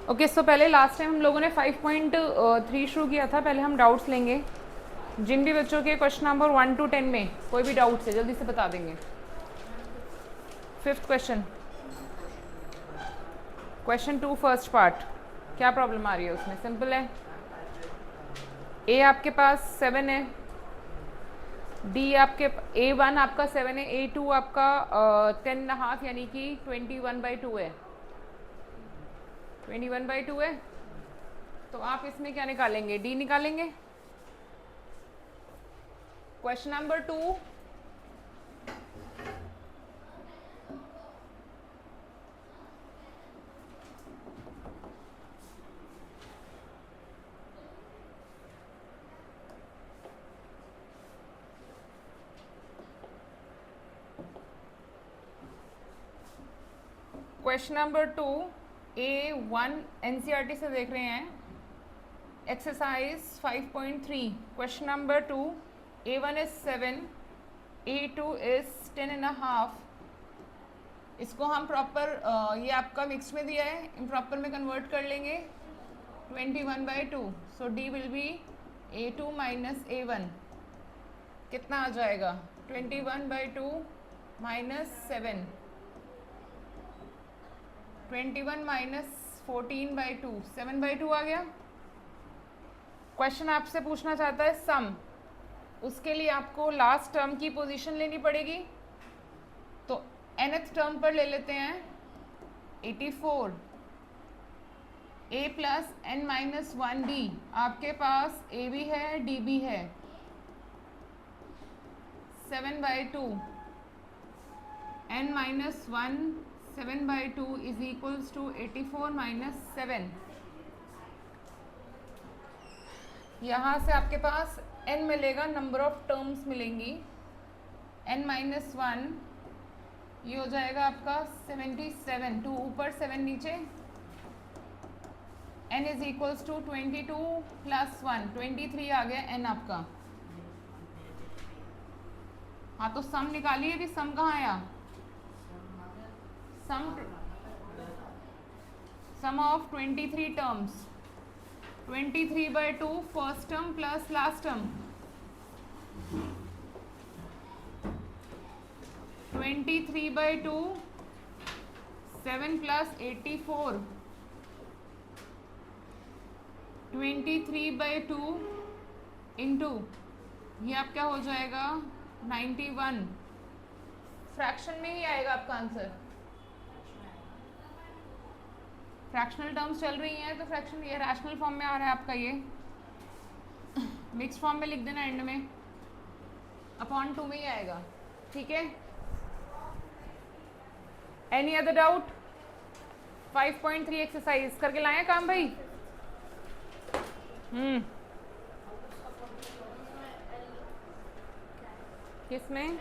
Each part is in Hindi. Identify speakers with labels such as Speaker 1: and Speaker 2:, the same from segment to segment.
Speaker 1: ओके सो पहले लास्ट टाइम हम लोगों ने 5.3 शुरू किया था। पहले हम डाउट्स लेंगे। जिन भी बच्चों के क्वेश्चन नंबर 1 to 10 में कोई भी डाउट्स है जल्दी से बता देंगे। 5th question, question 2 first part, क्या प्रॉब्लम आ रही है उसमें? सिंपल है। ए आपके पास 7 है, डी आपके A1 आपका 7 है, A2 आपका 10.5 यानी कि 21/2 है। 21/2 है तो आप इसमें क्या निकालेंगे? डी निकालेंगे। Question number 2, question number 2 A1 NCERT से देख रहे हैं, exercise 5.3। Question number 2, A1 is 7, A2 is 10.5। इसको हम प्रॉपर ये आपका मिक्स में दिया है, इम्प्रॉपर में कन्वर्ट कर लेंगे 21/2। So D will be A2 minus A1। कितना आ जाएगा? 21/2 माइनस 7, 21 माइनस 14/2, 7/2 आ गया। क्वेश्चन आपसे पूछना चाहता है सम, उसके लिए आपको लास्ट टर्म की पोजीशन लेनी पड़ेगी। तो nth टर्म पर ले लेते हैं 84, a plus n minus 1d। आपके पास a भी है d भी है। 7/2 n minus 1 7/2 is equals to 84 minus 7। यहाँ से आपके पास n मिलेगा, नंबर ऑफ टर्म्स मिलेंगी। n माइनस 1 ये हो जाएगा आपका 77, 2 ऊपर 7 नीचे। n is equals to 22 plus 1, 23 आ गया n आपका। हाँ तो सम निकालिए। अभी सम कहाँ आया? Sum of 23 terms, 23/2 first term plus last term, 23/2 7 plus 84, 23/2 into ये आप क्या हो जाएगा 91। फ्रैक्शन में ही आएगा आपका आंसर। फ्रैक्शनल टर्म्स चल रही हैं तो फ्रैक्शन, ये रैशनल फॉर्म में आ रहा है आपका। ये मिक्स फॉर्म में लिख देना, एंड में अपॉन 2 में ही आएगा। ठीक है, एनी अदर डाउट? 5.3 एक्सरसाइज करके लाए काम भाई? किसमें?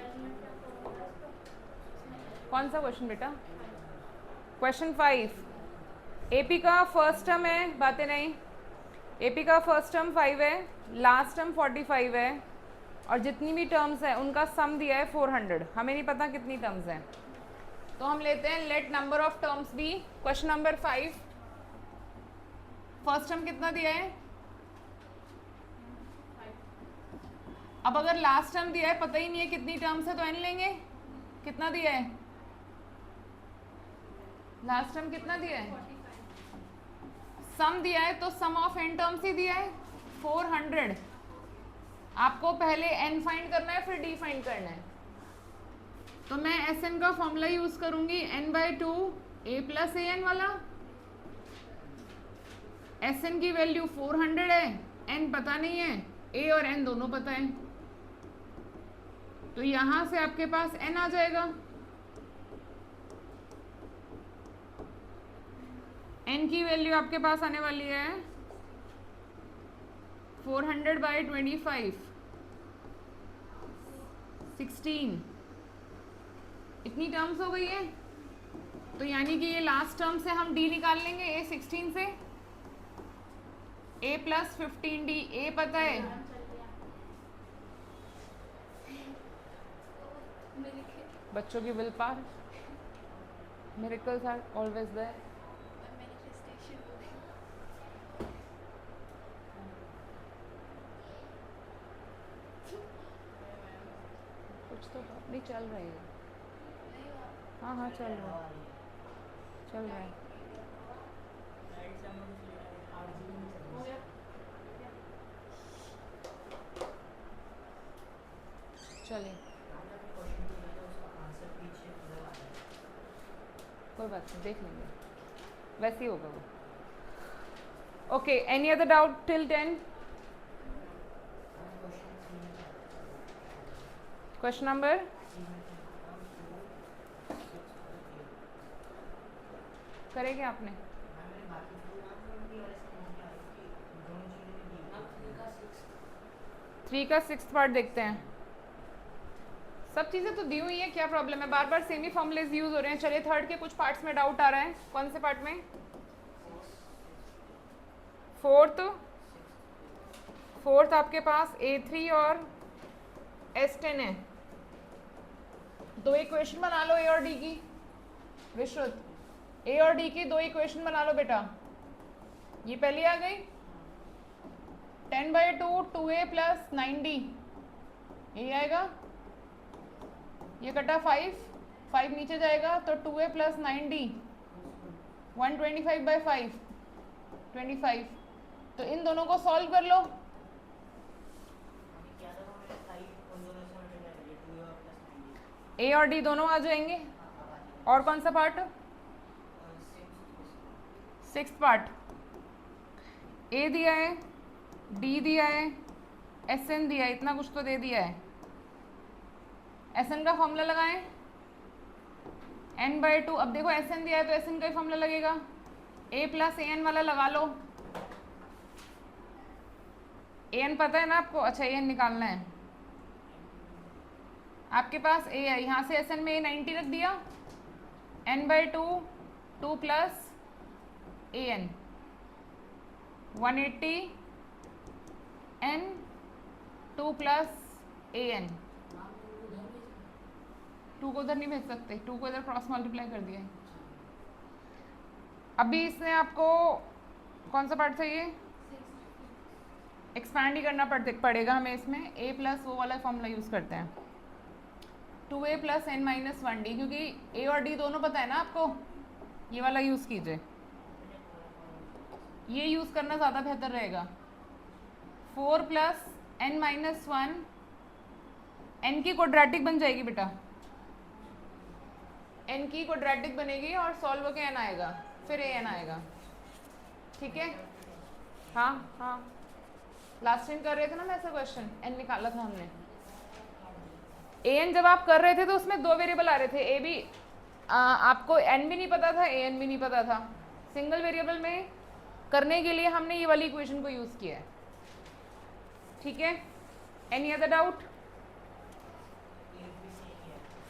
Speaker 1: कौन सा क्वेश्चन बेटा? क्वेश्चन 5। एपी का फर्स्ट टर्म है, बातें नहीं। एपी का फर्स्ट टर्म 5 है, लास्ट टर्म 45 है, और जितनी भी टर्म्स है उनका सम दिया है 400। हमें नहीं पता कितनी टर्म्स हैं, तो हम लेते हैं let number of terms be. Question number 5, first term कितना दिया है? अब अगर लास्ट टर्म दिया है, पता ही नहीं है कितनी टर्म्स है, तो एन लेंगे। कितना दिया है लास्ट टर्म? कितना दिया है? सम दिया है तो सम ऑफ एन टर्म्स ही दिया है 400। आपको पहले एन फाइंड करना है, फिर डी फाइंड करना है। तो मैं एस एन का फॉर्मूला यूज करूंगी, n/2 a plus A N वाला। एस एन की वैल्यू 400 है, एन पता नहीं है, ए और एन दोनों पता है, तो यहां से आपके पास एन आ जाएगा। एन की वैल्यू आपके पास आने वाली है 400/25, 16। इतनी टर्म्स हो गई है, तो यानी कि ये लास्ट टर्म से हम डी निकाल लेंगे। ए 16 से a प्लस 15d, a पता है, बच्चों की will power, miracles are always there. चल रही है। हाँ हाँ चल रहा है, चल रहा है। चलिए कोई बात नहीं, देख लेंगे, वैसे ही होगा वो। Okay, any other doubt till 10? Question number करेंगे आपने? 3 का 6th पार्ट देखते हैं। सब चीज़ें तो दी हुई हैं, क्या प्रॉब्लम है? बार बार सेम ही फॉर्मूलेज यूज हो रहे हैं। चलिए थर्ड के कुछ पार्ट्स में डाउट आ रहा है। कौन से पार्ट में? फोर्थ आपके पास A3 और S10 है। दो इक्वेशन बना लो ए और डी की। विश्रुत, ए और डी की दो इक्वेशन बना लो बेटा। ये पहली आ गई 10/2 2a + 9d, यही आएगा। ये कटा 5 नीचे जाएगा तो 2a + 9d 125/5 25। तो इन दोनों को सॉल्व कर लो। ए और डी दोनों आ जाएंगे। और कौन सा पार्ट? 6th part. ए दिया है, डी दिया है, SN दिया है, इतना कुछ तो दे दिया है। SN का फॉर्मूला लगाएं, n/2। अब देखो SN दिया है तो SN का ही फॉर्मूला लगेगा। a + an वाला लगा लो। an पता है ना आपको? अच्छा, an निकालना है। आपके पास a है, यहाँ से SN में a 90 रख दिया, n/2 2 + an 180 n 2 + an। 2 को उधर नहीं भेज सकते, 2 को इधर क्रॉस मल्टीप्लाई कर दिया है। अभी इसमें आपको कौन सा पार्ट चाहिए? एक्सपैंड ही करना पड़ेगा हमें इसमें। a + वो वाला फॉर्मूला यूज़ करते हैं, 2a + n - 1d, क्योंकि a और d दोनों पता है ना आपको। ये वाला यूज़ कीजिए, ये यूज़ करना ज़्यादा बेहतर रहेगा। 4 + n - 1, n की क्वाड्रेटिक बन जाएगी बेटा, n की क्वाड्रेटिक बनेगी और सॉल्व के n आएगा, फिर an आएगा। ठीक है? हाँ हाँ, लास्ट टाइम कर रहे थे ना ऐसा क्वेश्चन, n निकाला था हमने। an जब आप कर रहे थे तो उसमें दो वेरिएबल आ रहे थे, a भी आपको n भी नहीं पता था, an भी नहीं पता था। सिंगल वेरिएबल में करने के लिए हमने ये वाली इक्वेशन को यूज़ किया है। ठीक है? Any other doubt?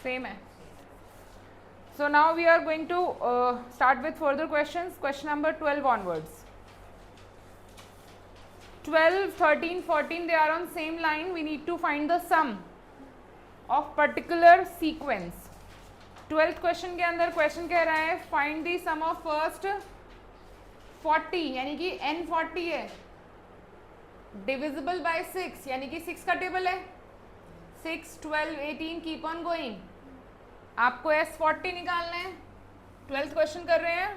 Speaker 1: सेम है। So now we are going to start with further questions. Question number 12 onwards. 12, 13, 14, they are on same line. We need to find the sum of particular sequence. 12th question के अंदर क्वेश्चन कह रहा है find the sum of first 40, यानी कि n 40 है, divisible by 6, यानी कि 6 का टेबल है, 6, 12, 18, कीप ऑन गोइंग। आपको S40 निकालना है। 12th क्वेश्चन कर रहे हैं,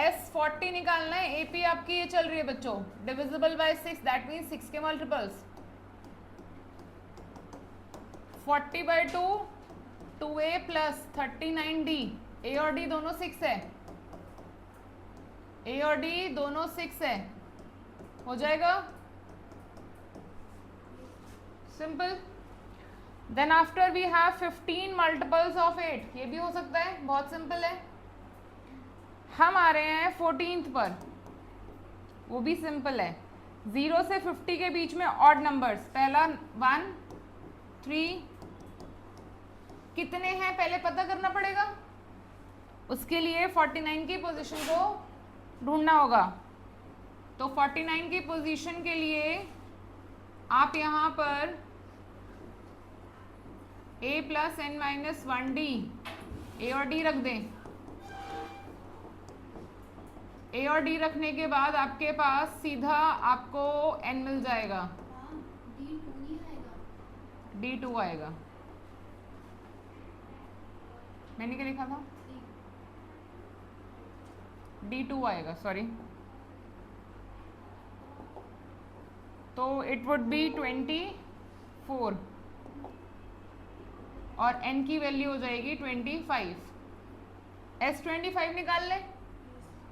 Speaker 1: S40 निकालना है। AP आपकी ये चल रही है बच्चों, डिविजिबल बाय 6, दैट मीन्स 6 के मल्टीपल्स। 40/2 2a + 39d, a और d दोनों 6 है, a और d दोनों 6 है, हो जाएगा simple. Then after we have 15 multiples of 8, ये भी हो सकता है, बहुत सिंपल है। हम आ रहे हैं 14th पर, वो भी सिंपल है। 0 से 50 के बीच में ऑड नंबर्स, पहला 1, 3, कितने हैं पहले पता करना पड़ेगा, उसके लिए 49 की पोजीशन को ढूंढना होगा। तो 49 की पोजीशन के लिए आप यहाँ पर a + n - 1d, a और d रख दें। a और d रखने के बाद आपके पास सीधा आपको n मिल जाएगा। D2 आएगा। मैंने क्या लिखा था? D2 आएगा, सॉरी। तो इट वुड बी 24 और n की वैल्यू हो जाएगी 25। S25 निकाल ले।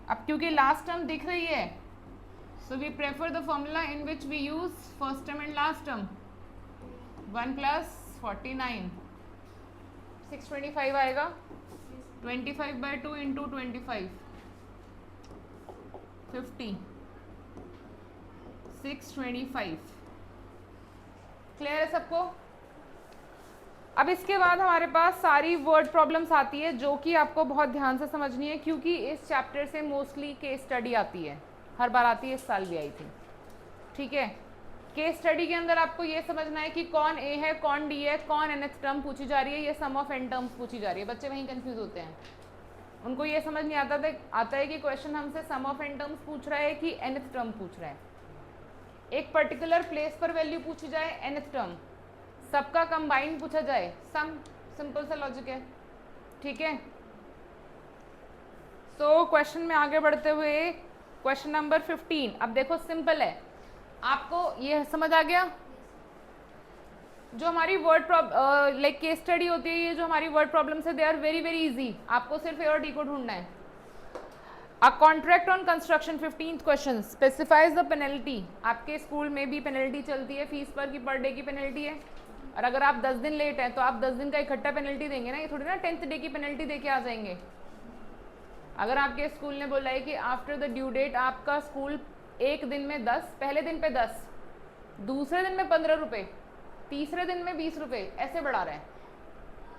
Speaker 1: अब क्योंकि लास्ट टर्म दिख रही है, so we prefer the formula in which we use first term and last term. 1 + 49, 625 आएगा। 25/2 इंटू 25, 50, 625। क्लियर है सबको? अब इसके बाद हमारे पास सारी वर्ड प्रॉब्लम्स आती है जो कि आपको बहुत ध्यान से समझनी है, क्योंकि इस चैप्टर से मोस्टली केस स्टडी आती है, हर बार आती है, इस साल भी आई थी। ठीक है, केस स्टडी के अंदर आपको ये समझना है कि कौन ए है, कौन डी है, कौन nth टर्म पूछी जा रही है, ये सम ऑफ n टर्म्स पूछी जा रही है। बच्चे वहीं कंफ्यूज होते हैं, उनको ये समझ नहीं आता है कि क्वेश्चन हमसे सम ऑफ n टर्म्स पूछ रहा है कि nth टर्म पूछ रहा है। एक पर्टिकुलर प्लेस पर वैल्यू पूछी जाए nth टर्म, सबका कंबाइन पूछा जाए सम, सिंपल सा लॉजिक है। ठीक है, सो क्वेश्चन में आगे बढ़ते हुए क्वेश्चन नंबर 15। अब देखो सिंपल है, आपको ये समझ आ गया? जो हमारी वर्ड लाइक केस स्टडी होती है, ये जो हमारी वर्ड प्रॉब्लम्स है, they are very very easy. आपको सिर्फ ए और डी को ढूंढना है। A contract on construction, 15th question, specifies the penalty. आपके स्कूल में भी पेनल्टी चलती है फीस पर, की पर डे की पेनल्टी है, और अगर आप 10 दिन लेट हैं तो आप 10 दिन का इकट्ठा पेनल्टी देंगे ना, ये थोड़ी ना 10th डे की पेनल्टी दे के आ जाएंगे। अगर आपके स्कूल ने बोला है कि आफ्टर द ड्यू डेट आपका स्कूल एक दिन में 10, पहले दिन पे 10, दूसरे दिन में 15 रुपये, तीसरे दिन में 20 रुपये, ऐसे बढ़ा रहा है,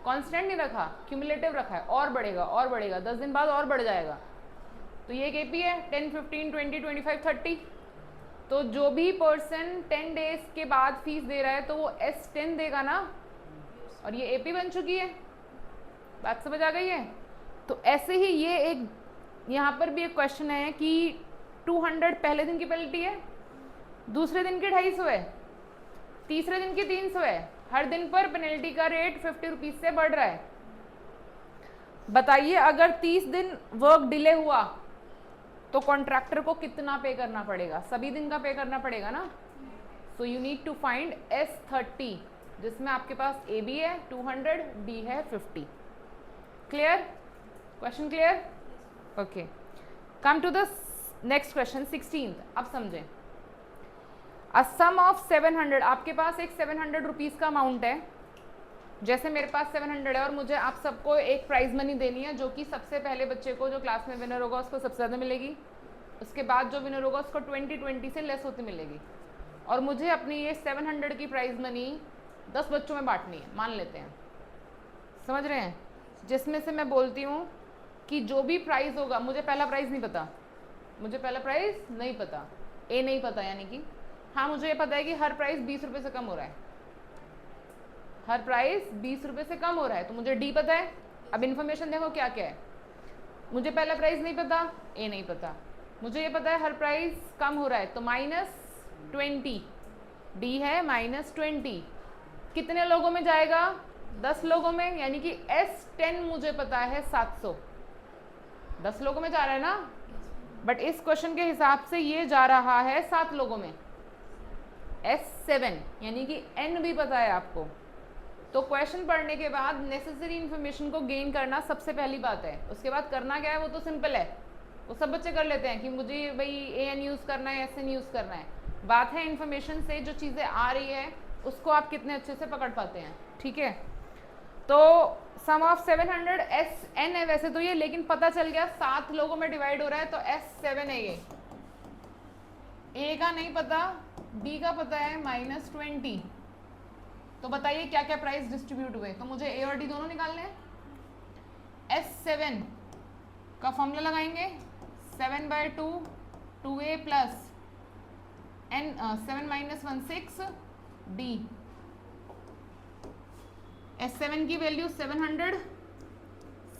Speaker 1: कांस्टेंट नहीं रखा, क्यूमुलेटिव रखा है, और बढ़ेगा और बढ़ेगा, 10 दिन बाद और बढ़ जाएगा। तो ये एक एपी है, 10, 15, 20, 25, 30। तो जो भी पर्सन 10 डेज के बाद फीस दे रहा है तो वो S10 देगा ना, और ये एपी बन चुकी है। बात समझ आ गई है? तो ऐसे ही ये एक यहाँ पर भी एक क्वेश्चन है कि 200 पहले दिन की पेनल्टी है, दूसरे दिन की 250 है, तीसरे दिन की 300 है, हर दिन पर पेनल्टी का रेट 50 रुपीज से बढ़ रहा है। बताइए अगर 30 दिन वर्क डिले हुआ तो कॉन्ट्रैक्टर को कितना पे करना पड़ेगा? सभी दिन का पे करना पड़ेगा ना। So you need to find S30, जिसमें आपके पास ए बी है 200, डी है 50। Clear? Question clear? Okay, come to the next question 16th। अब समझें, अ सम ऑफ 700, आपके पास एक 700 रुपीज़ का अमाउंट है, जैसे मेरे पास 700 है और मुझे आप सबको एक प्राइज मनी देनी है, जो कि सबसे पहले बच्चे को जो क्लास में विनर होगा उसको सबसे ज़्यादा मिलेगी, उसके बाद जो विनर होगा उसको 20 से लेस होती मिलेगी, और मुझे अपनी ये 700 की प्राइज मनी 10 बच्चों में बांटनी है, मान लेते हैं। समझ रहे हैं? जिसमें से मैं बोलती हूँ कि जो भी प्राइस होगा, मुझे पहला प्राइस नहीं पता, मुझे पहला प्राइस नहीं पता, ए नहीं पता, यानी कि हाँ मुझे ये पता है कि हर प्राइस 20 रुपये से कम हो रहा है, हर प्राइस 20 रुपये से कम हो रहा है, तो मुझे डी पता है। अब इन्फॉर्मेशन देखो क्या क्या है, मुझे पहला प्राइस नहीं पता, ए नहीं पता, मुझे ये पता है हर प्राइस कम हो रहा है, तो -20, डी है -20। कितने लोगों में जाएगा? 10 लोगों में, यानी कि S10 मुझे पता है 700, 10 लोगों में जा रहा है ना, बट इस क्वेश्चन के हिसाब से ये जा रहा है 7 लोगों में। S7 यानी कि N भी पता है आपको। तो क्वेश्चन पढ़ने के बाद नेसेसरी इन्फॉर्मेशन को गेन करना सबसे पहली बात है। उसके बाद करना क्या है वो तो सिंपल है, वो सब बच्चे कर लेते हैं कि मुझे भाई AN यूज़ करना है, SN यूज़ करना है। बात है इन्फॉर्मेशन से जो चीज़ें आ रही है उसको आप कितने अच्छे से पकड़ पाते हैं। ठीक है, तो सम ऑफ 700 SN है वैसे तो ये, लेकिन पता चल गया 7 लोगों में डिवाइड हो रहा है, तो S7 है ये। ए का नहीं पता, बी का पता है -20। तो बताइए क्या क्या प्राइस डिस्ट्रीब्यूट हुए, तो मुझे ए और डी दोनों निकालने हैं। S7 का फॉर्मूला लगाएंगे, 7/2 2a plus n 7 - 1 6 d। S7 की वैल्यू 700,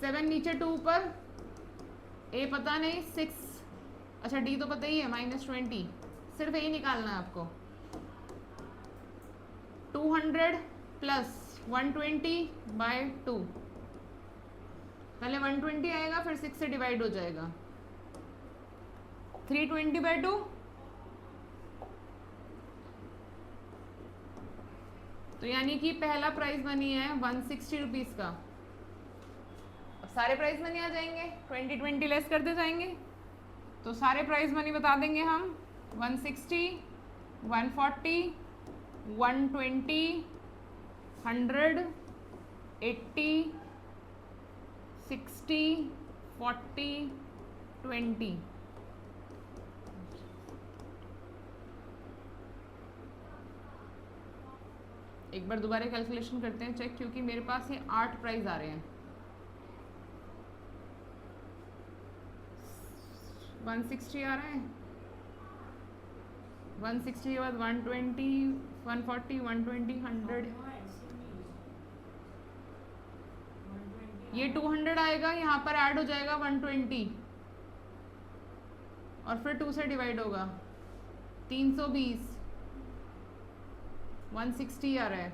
Speaker 1: 7 नीचे 2 ऊपर, a पता नहीं 6, अच्छा d तो पता ही है -20, सिर्फ यही निकालना है आपको। 200 प्लस 120/2, पहले 120 आएगा फिर 6 से डिवाइड हो जाएगा, 320/2, तो यानी कि पहला प्राइज मनी है 160 रुपीज़ का। अब सारे प्राइज मनी आ जाएंगे, 20 लेस करते जाएंगे, तो सारे प्राइज मनी बता देंगे हम, 160, 140, 120, 100, 80, 60, 40, 20। एक बार दोबारा कैलकुलेशन करते हैं चेक, क्योंकि मेरे पास ये 8 प्राइस आ रहे हैं। 160 आ रहा है, 160 के बाद 120, 140, 120, 100, ये 200 आएगा, यहाँ पर ऐड हो जाएगा 120 और फिर 2 से डिवाइड होगा, 320, 160 आ रहा है,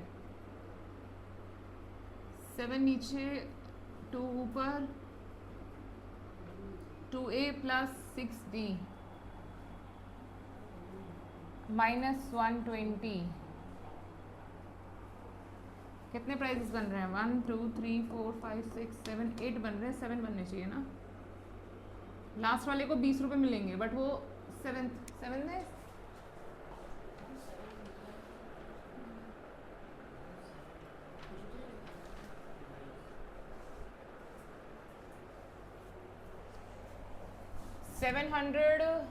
Speaker 1: 7 नीचे, 2 ऊपर, 2A प्लस 6D माइनस 120। कितने प्राइजेस बन रहे हैं? 1 2 3 4 5 6 7 8 बन रहे हैं, 7 बनने चाहिए ना। लास्ट वाले को 20 रुपये मिलेंगे, बट वो 7 है। (7/2)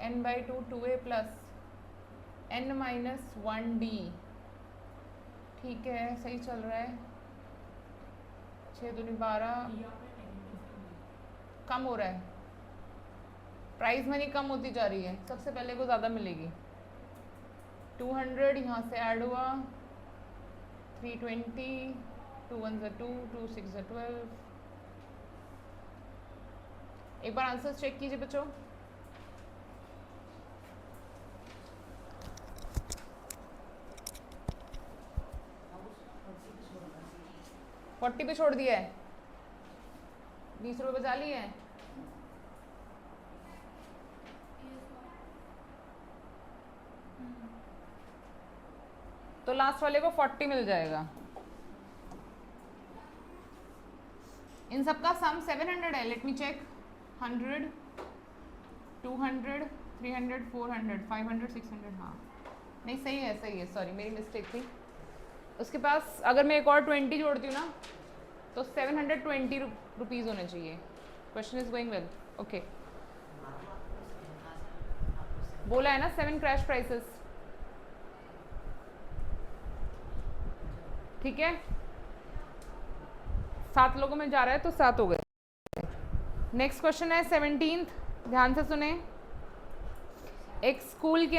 Speaker 1: n/2 2A plus n minus 1D। ठीक है, सही चल रहा है। 6 दूनी 12, कम हो रहा है, प्राइस मनी कम होती जा रही है, सबसे पहले को ज़्यादा मिलेगी। 200 यहाँ से ऐड हुआ, 320, 2 1 2, 2 6 12। एक बार आंसर चेक कीजिए बच्चों। $40 पे छोड़ दिया है, 20 रुपये बचा लिए हैं। तो लास्ट वाले को 40 मिल जाएगा। इन सबका सम 700 है। Let me check. 100, 200, 300, 400, 500, 600। हाँ नहीं, सही है, सही है, सॉरी मेरी मिस्टेक थी। उसके पास अगर मैं एक और 20 जोड़ती हूँ ना, तो 720 रुपीज़ होने चाहिए। Question is going well. Okay, बोला है ना 7 क्रैश प्राइसेस। ठीक है, 7 लोगों में जा रहा है तो 7 हो गए। नेक्स्ट क्वेश्चन है 17th, ध्यान से सुने। एक स्कूल के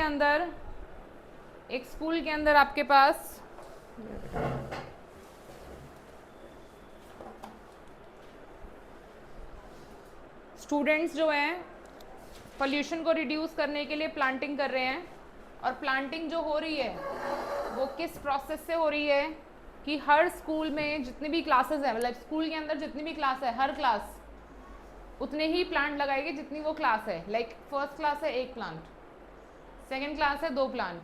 Speaker 1: अंदर आपके पास स्टूडेंट्स जो हैं पोल्यूशन को रिड्यूस करने के लिए प्लांटिंग कर रहे हैं, और प्लांटिंग जो हो रही है वो किस प्रोसेस से हो रही है कि हर स्कूल में जितनी भी क्लासेस हैं, मतलब स्कूल के अंदर जितनी भी क्लास है, हर क्लास उतने ही प्लांट लगाएगी जितनी वो क्लास है। लाइक फर्स्ट क्लास है 1 प्लांट, सेकेंड क्लास है 2 प्लांट,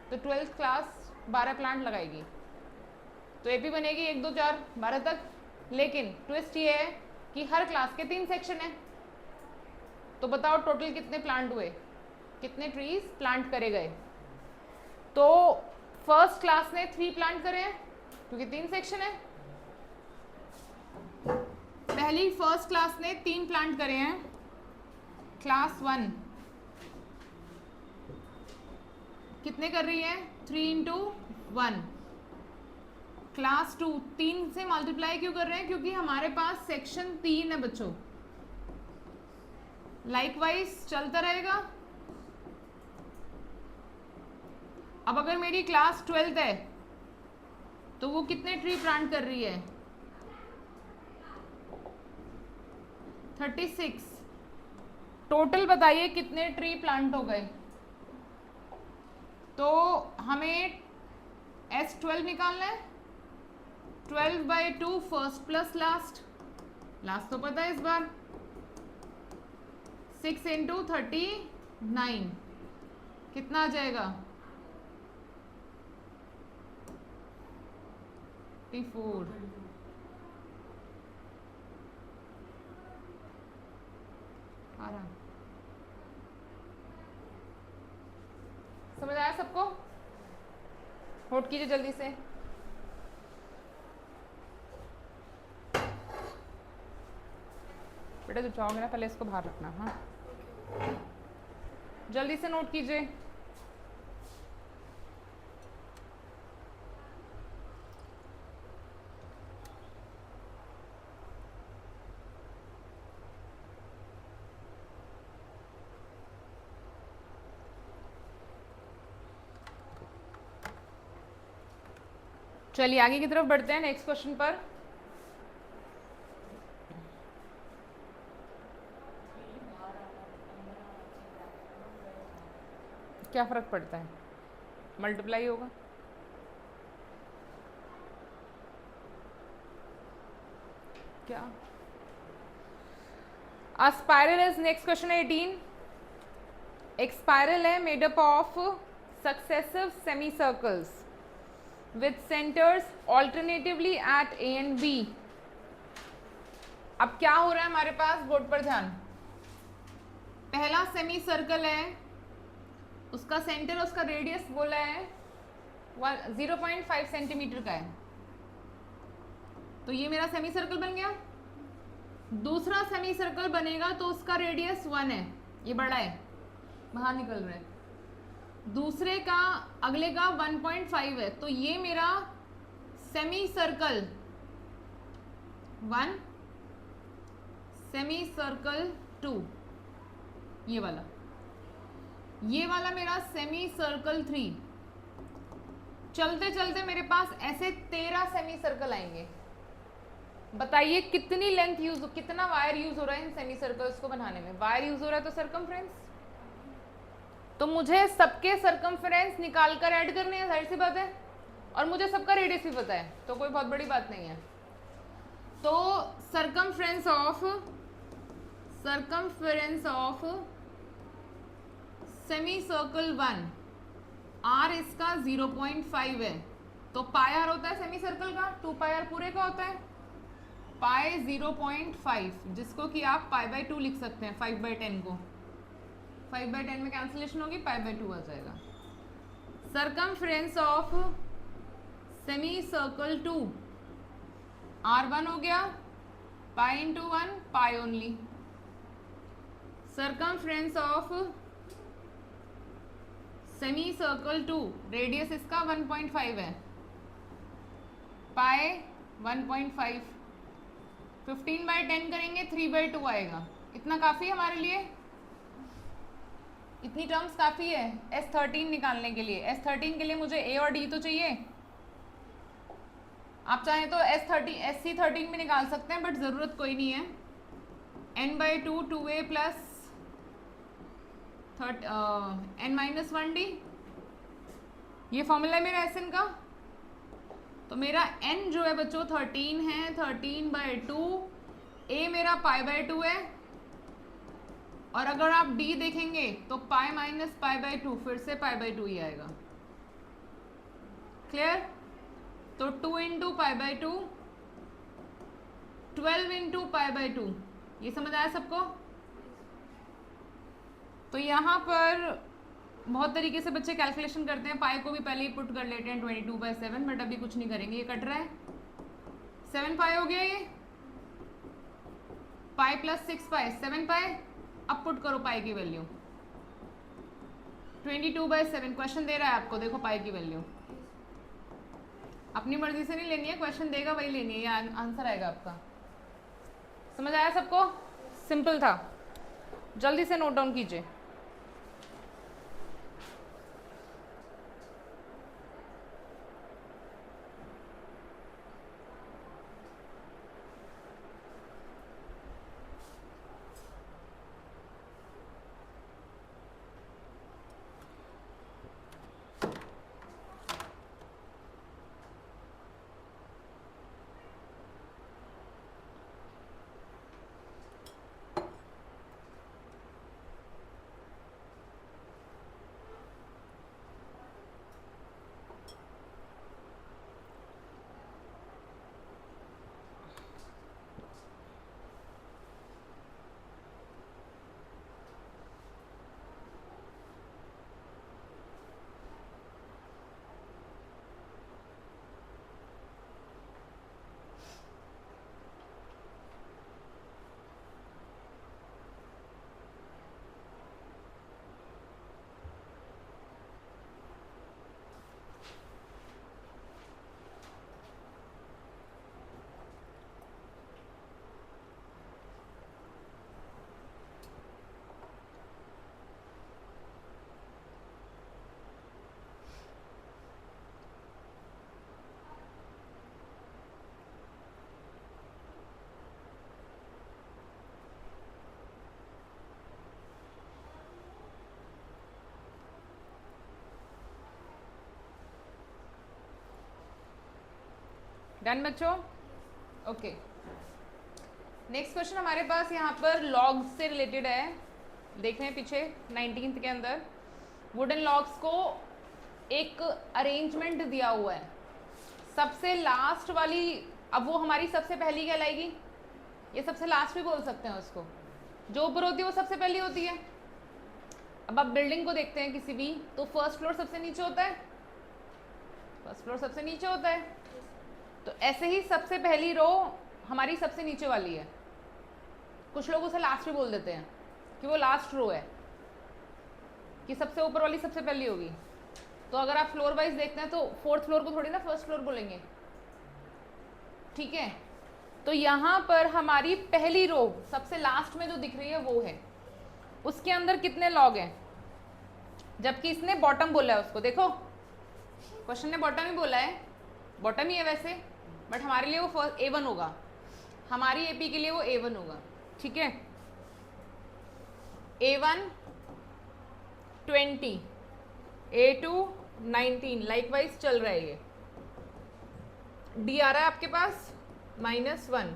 Speaker 1: तो 12th क्लास 12 प्लांट लगाएगी। तो एपी बनेगी 1 2 4 12 तक। लेकिन ट्विस्ट ये है कि हर क्लास के 3 सेक्शन है। तो बताओ टोटल कितने प्लांट हुए, कितने ट्रीज प्लांट करे गए? तो फर्स्ट क्लास ने 3 प्लांट करे हैं क्योंकि 3 सेक्शन है। पहली फर्स्ट क्लास ने 3 प्लांट करे हैं। क्लास 1 कितने कर रही है? 3 × 1। क्लास 2 3 से मल्टीप्लाई क्यों कर रहे हैं? क्योंकि हमारे पास सेक्शन 3 है बच्चों। लाइकवाइज चलता रहेगा। अब अगर मेरी क्लास 12th है तो वो कितने ट्री प्लांट कर रही है? 36। टोटल बताइए कितने ट्री प्लांट हो गए? तो हमें S12 निकालना है, 12/2 फर्स्ट प्लस लास्ट, लास्ट तो पता है इस बार, 6 × 39 कितना आ जाएगा 54। आ रहा, समझ आया सबको? नोट कीजिए जल्दी से। बेटा जब जाओगे ना पहले इसको बाहर रखना, हाँ जल्दी से नोट कीजिए। चलिए आगे की तरफ बढ़ते हैं नेक्स्ट क्वेश्चन पर। क्या फर्क पड़ता है, मल्टीप्लाई होगा। क्या अ स्पाइरल इज, नेक्स्ट क्वेश्चन 18, एक स्पाइरल है made up of successive semi circles with centers alternatively at A and B। अब क्या हो रहा है हमारे पास, बोर्ड पर ध्यान। पहला सेमी सर्कल है, उसका सेंटर, उसका रेडियस बोला है 0.5 सेंटीमीटर का है, तो ये मेरा सेमी सर्कल बन गया। दूसरा सेमी सर्कल बनेगा तो उसका रेडियस 1 है, ये बड़ा है, बाहर निकल रहा है। दूसरे का, अगले का 1.5 है, तो ये मेरा सेमी सर्कल 1, सेमी सर्कल 2, ये वाला मेरा सेमी सर्कल 3। चलते चलते मेरे पास ऐसे 13 सेमी सर्कल आएंगे। बताइए कितनी लेंथ यूज, कितना वायर यूज हो रहा है इन सेमी सर्कल्स को बनाने में। वायर यूज हो रहा है तो सर्कमफ्रेंस, तो मुझे सबके सर्कमफ्रेंस निकाल कर ऐड करने हैं, जाहिर सी बात है, और मुझे सबका रेडियस भी पता है, तो कोई बहुत बड़ी बात नहीं है। तो circumference of semi circle 1, R इसका 0.5 है, तो पाई आर होता है सेमी सर्कल का, 2 पाई आर पूरे का होता है, पाई 0.5, जिसको कि आप π/2 लिख सकते हैं, 5/10 को 5/10 में कैंसिलेशन होगी, π/2 आ जाएगा। Circumference of semi circle 2, R1 हो गया, pi × 1, pi only. Circumference of semi circle 2, radius इसका 1.5 है, पाई 1.5, 15/10 करेंगे 3/2 आएगा। इतना काफ़ी है हमारे लिए, इतनी टर्म्स काफ़ी है S13 निकालने के लिए। S13 के लिए मुझे A और D तो चाहिए, आप चाहें तो SC13 भी निकाल सकते हैं, बट ज़रूरत कोई नहीं है। n/2 2A प्लस n-1D, ये फॉर्मूला है मेरा SN का। तो मेरा n जो है बच्चों 13 है, 13/2, A मेरा π/2 है, और अगर आप D देखेंगे तो पाई माइनस π/2, फिर से π/2 ही आएगा। क्लियर? तो 2 × π/2, 12 × π/2, ये समझ आया सबको? तो यहाँ पर बहुत तरीके से बच्चे कैलकुलेशन करते हैं, पाई को भी पहले ही पुट कर लेते हैं 22/7, बट अभी कुछ नहीं करेंगे, ये कट रहा है, 7 पाई हो गया, ये पाई प्लस 6 पाई 7 पाई। अब पुट करो पाई की वैल्यू, 22/7 क्वेश्चन दे रहा है आपको, देखो पाई की वैल्यू अपनी मर्जी से नहीं लेनी है, क्वेश्चन देगा वही लेनी है, ये आंसर आएगा आपका। समझ आया सबको? सिंपल था, जल्दी से नोट डाउन कीजिए। डन बच्चों? ओके, नेक्स्ट क्वेश्चन हमारे पास यहाँ पर लॉग्स से रिलेटेड है। देख रहे हैं पीछे 19th के अंदर वुडन लॉग्स को एक अरेंजमेंट दिया हुआ है। सबसे लास्ट वाली, अब वो हमारी सबसे पहली कहलाएगी, ये सबसे लास्ट भी बोल सकते हैं उसको। जो ऊपर होती है वो सबसे पहली होती है। अब आप बिल्डिंग को देखते हैं किसी भी, तो फर्स्ट फ्लोर सबसे नीचे होता है, फर्स्ट फ्लोर सबसे नीचे होता है। तो ऐसे ही सबसे पहली रो हमारी सबसे नीचे वाली है। कुछ लोग उसे लास्ट भी बोल देते हैं कि वो लास्ट रो है, कि सबसे ऊपर वाली सबसे पहली होगी। तो अगर आप फ्लोर वाइज देखते हैं तो फोर्थ फ्लोर को थोड़ी ना फर्स्ट फ्लोर बोलेंगे, ठीक है। तो यहाँ पर हमारी पहली रो सबसे लास्ट में जो दिख रही है वो है, उसके अंदर कितने लॉग हैं, जबकि इसने बॉटम बोला है उसको। देखो क्वेश्चन ने बॉटम ही बोला है, बॉटम ही है वैसे, बट हमारे लिए वो फर्स्ट A1 होगा, हमारी AP के लिए वो A1 होगा, ठीक है। A1 20, A2 19, लाइकवाइज चल रहा है ये। D आ रहा है आपके पास -1।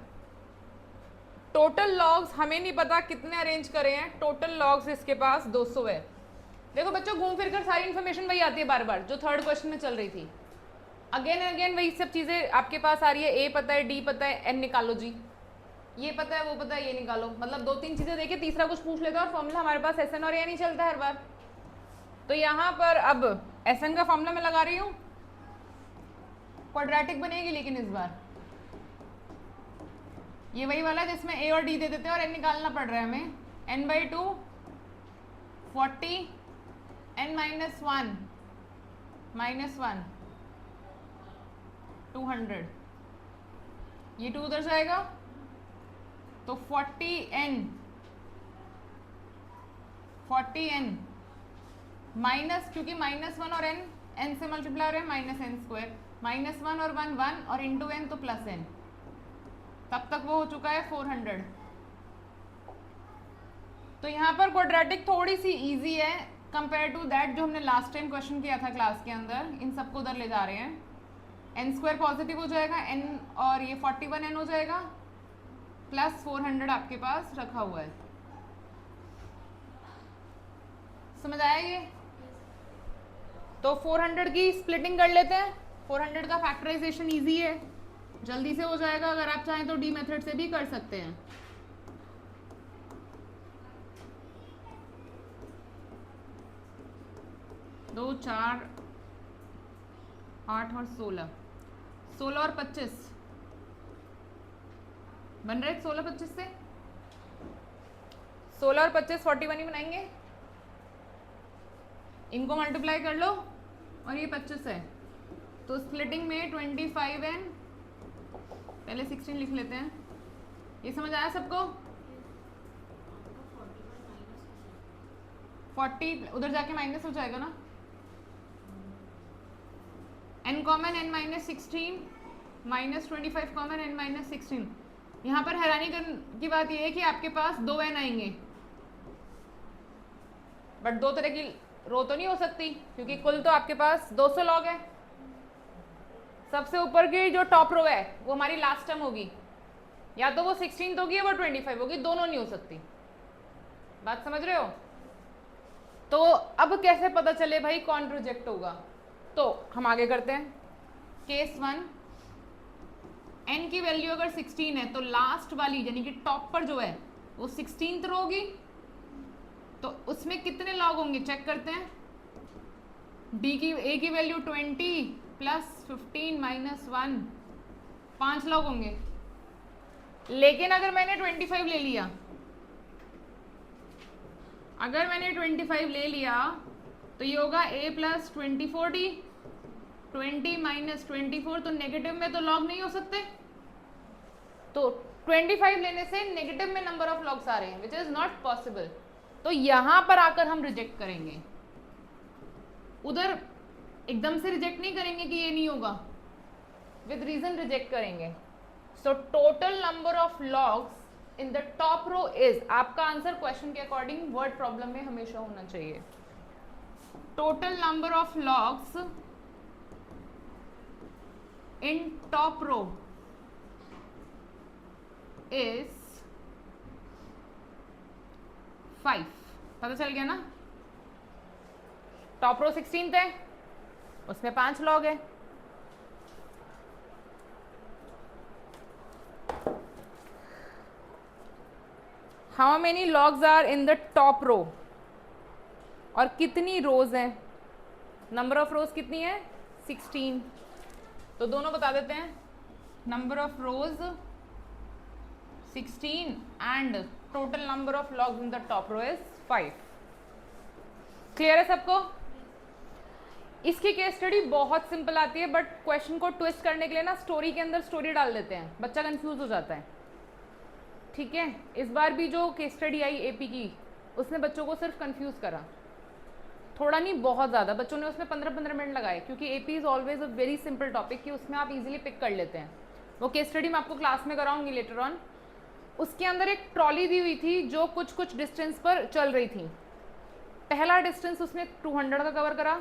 Speaker 1: टोटल लॉग्स हमें नहीं पता कितने अरेंज करे हैं, टोटल लॉग्स इसके पास 200 है। देखो बच्चों घूम फिर कर सारी इन्फॉर्मेशन वही आती है बार बार, जो थर्ड क्वेश्चन में चल रही थी। अगेन एंड अगेन वही सब चीज़ें आपके पास आ रही है। A पता है, D पता है, N निकालो जी, ये पता है, वो पता है, ये निकालो। मतलब 2-3 चीज़ें देके तीसरा कुछ पूछ लेते हैं और फॉर्मूला हमारे पास SN और N ही चलता है हर बार। तो यहाँ पर अब SN का फॉर्मूला मैं लगा रही हूँ, क्वाड्रेटिक बनेगी लेकिन इस बार ये वही वाला है जिसमें A और D दे देते हैं और N निकालना पड़ रहा है हमें। N/2 40, N-1 -1 200, ये 2 उधर जाएगा तो 40n माइनस, क्योंकि -1 और n से मल्टीप्लाई हो रहे हैं, -n², -1 और 1 1 और इंटू n तो +n, तब तक वो हो चुका है 400। तो यहाँ पर क्वाड्रेटिक थोड़ी सी इजी है कंपेयर टू दैट जो हमने लास्ट टाइम क्वेश्चन किया था क्लास के अंदर। इन सबको उधर ले जा रहे हैं, n² पॉजिटिव हो जाएगा, n और ये 41n हो जाएगा, प्लस 400 आपके पास रखा हुआ है। समझ आया ये? तो 400 की स्प्लिटिंग कर लेते हैं। 400 का फैक्टराइजेशन इजी है, जल्दी से हो जाएगा। अगर आप चाहें तो D मेथड से भी कर सकते हैं। दो 4 8 और 16 और 25 बन रहे। 16 25 से 16 और 25 41 ही बनाएंगे। इनको मल्टीप्लाई कर लो और ये 25 है, तो स्प्लिटिंग में 25n, पहले 16 लिख लेते हैं। ये समझ आया सबको? 40 उधर जाके माइनस हो जाएगा ना, n common n-16 -25 common n-16। यहाँ पर हैरानी की बात यह है कि आपके पास 2n आएंगे, बट दो तरह की रो तो नहीं हो सकती क्योंकि कुल तो आपके पास 200 लॉग है। सबसे ऊपर की जो टॉप रो है वो हमारी लास्ट टर्म होगी, या तो वो 16 होगी या वो 25 होगी, दोनों नहीं हो सकती। बात समझ रहे हो? तो अब कैसे पता चले भाई कौन रिजेक्ट होगा? तो हम आगे करते हैं। केस 1, n की वैल्यू अगर 16 है तो लास्ट वाली यानी कि टॉप पर जो है वो 16th रो होगी, तो उसमें कितने लॉग होंगे चेक करते हैं। A की वैल्यू 20 प्लस 15 माइनस 1, 5 लॉग होंगे। लेकिन अगर मैंने 25 ले लिया, तो ये होगा A प्लस 24D, 20 माइनस 24, तो नेगेटिव में तो लॉग नहीं हो सकते। तो 25 लेने से नेगेटिव में नंबर ऑफ लॉग्स आ रहे हैं, विच इज नॉट पॉसिबल। तो यहां पर आकर हम रिजेक्ट करेंगे, उधर एकदम से रिजेक्ट नहीं करेंगे कि ये नहीं होगा, विद रीजन रिजेक्ट करेंगे। So total number of logs in the top row is, आपका आंसर क्वेश्चन के अकॉर्डिंग वर्ड प्रॉब्लम में हमेशा होना चाहिए। Total number of logs in top row is 5। पता चल गया ना? टॉप रो 16 है, उसमें 5 लॉग है। How many logs are in the top row, और कितनी रोज हैं? नंबर ऑफ रोज कितनी है? 16। तो दोनों बता देते हैं। Number of rows 16 and total number of logs in the top row is 5। Clear है सबको? इसकी केस स्टडी बहुत सिंपल आती है, बट क्वेश्चन को ट्विस्ट करने के लिए ना स्टोरी के अंदर स्टोरी डाल देते हैं, बच्चा कंफ्यूज हो जाता है। ठीक है, इस बार भी जो केस स्टडी आई एपी की, उसने बच्चों को सिर्फ कंफ्यूज करा, थोड़ा नहीं बहुत ज़्यादा। बच्चों ने उसमें 15-15 मिनट लगाए, क्योंकि AP is always a very simple topic कि उसमें आप इजीली पिक कर लेते हैं। वो केस स्टडी मैं आपको क्लास में कराऊंगी लेटर ऑन। उसके अंदर एक ट्रॉली दी हुई थी जो कुछ कुछ डिस्टेंस पर चल रही थी। पहला डिस्टेंस उसने 200 का कवर करा,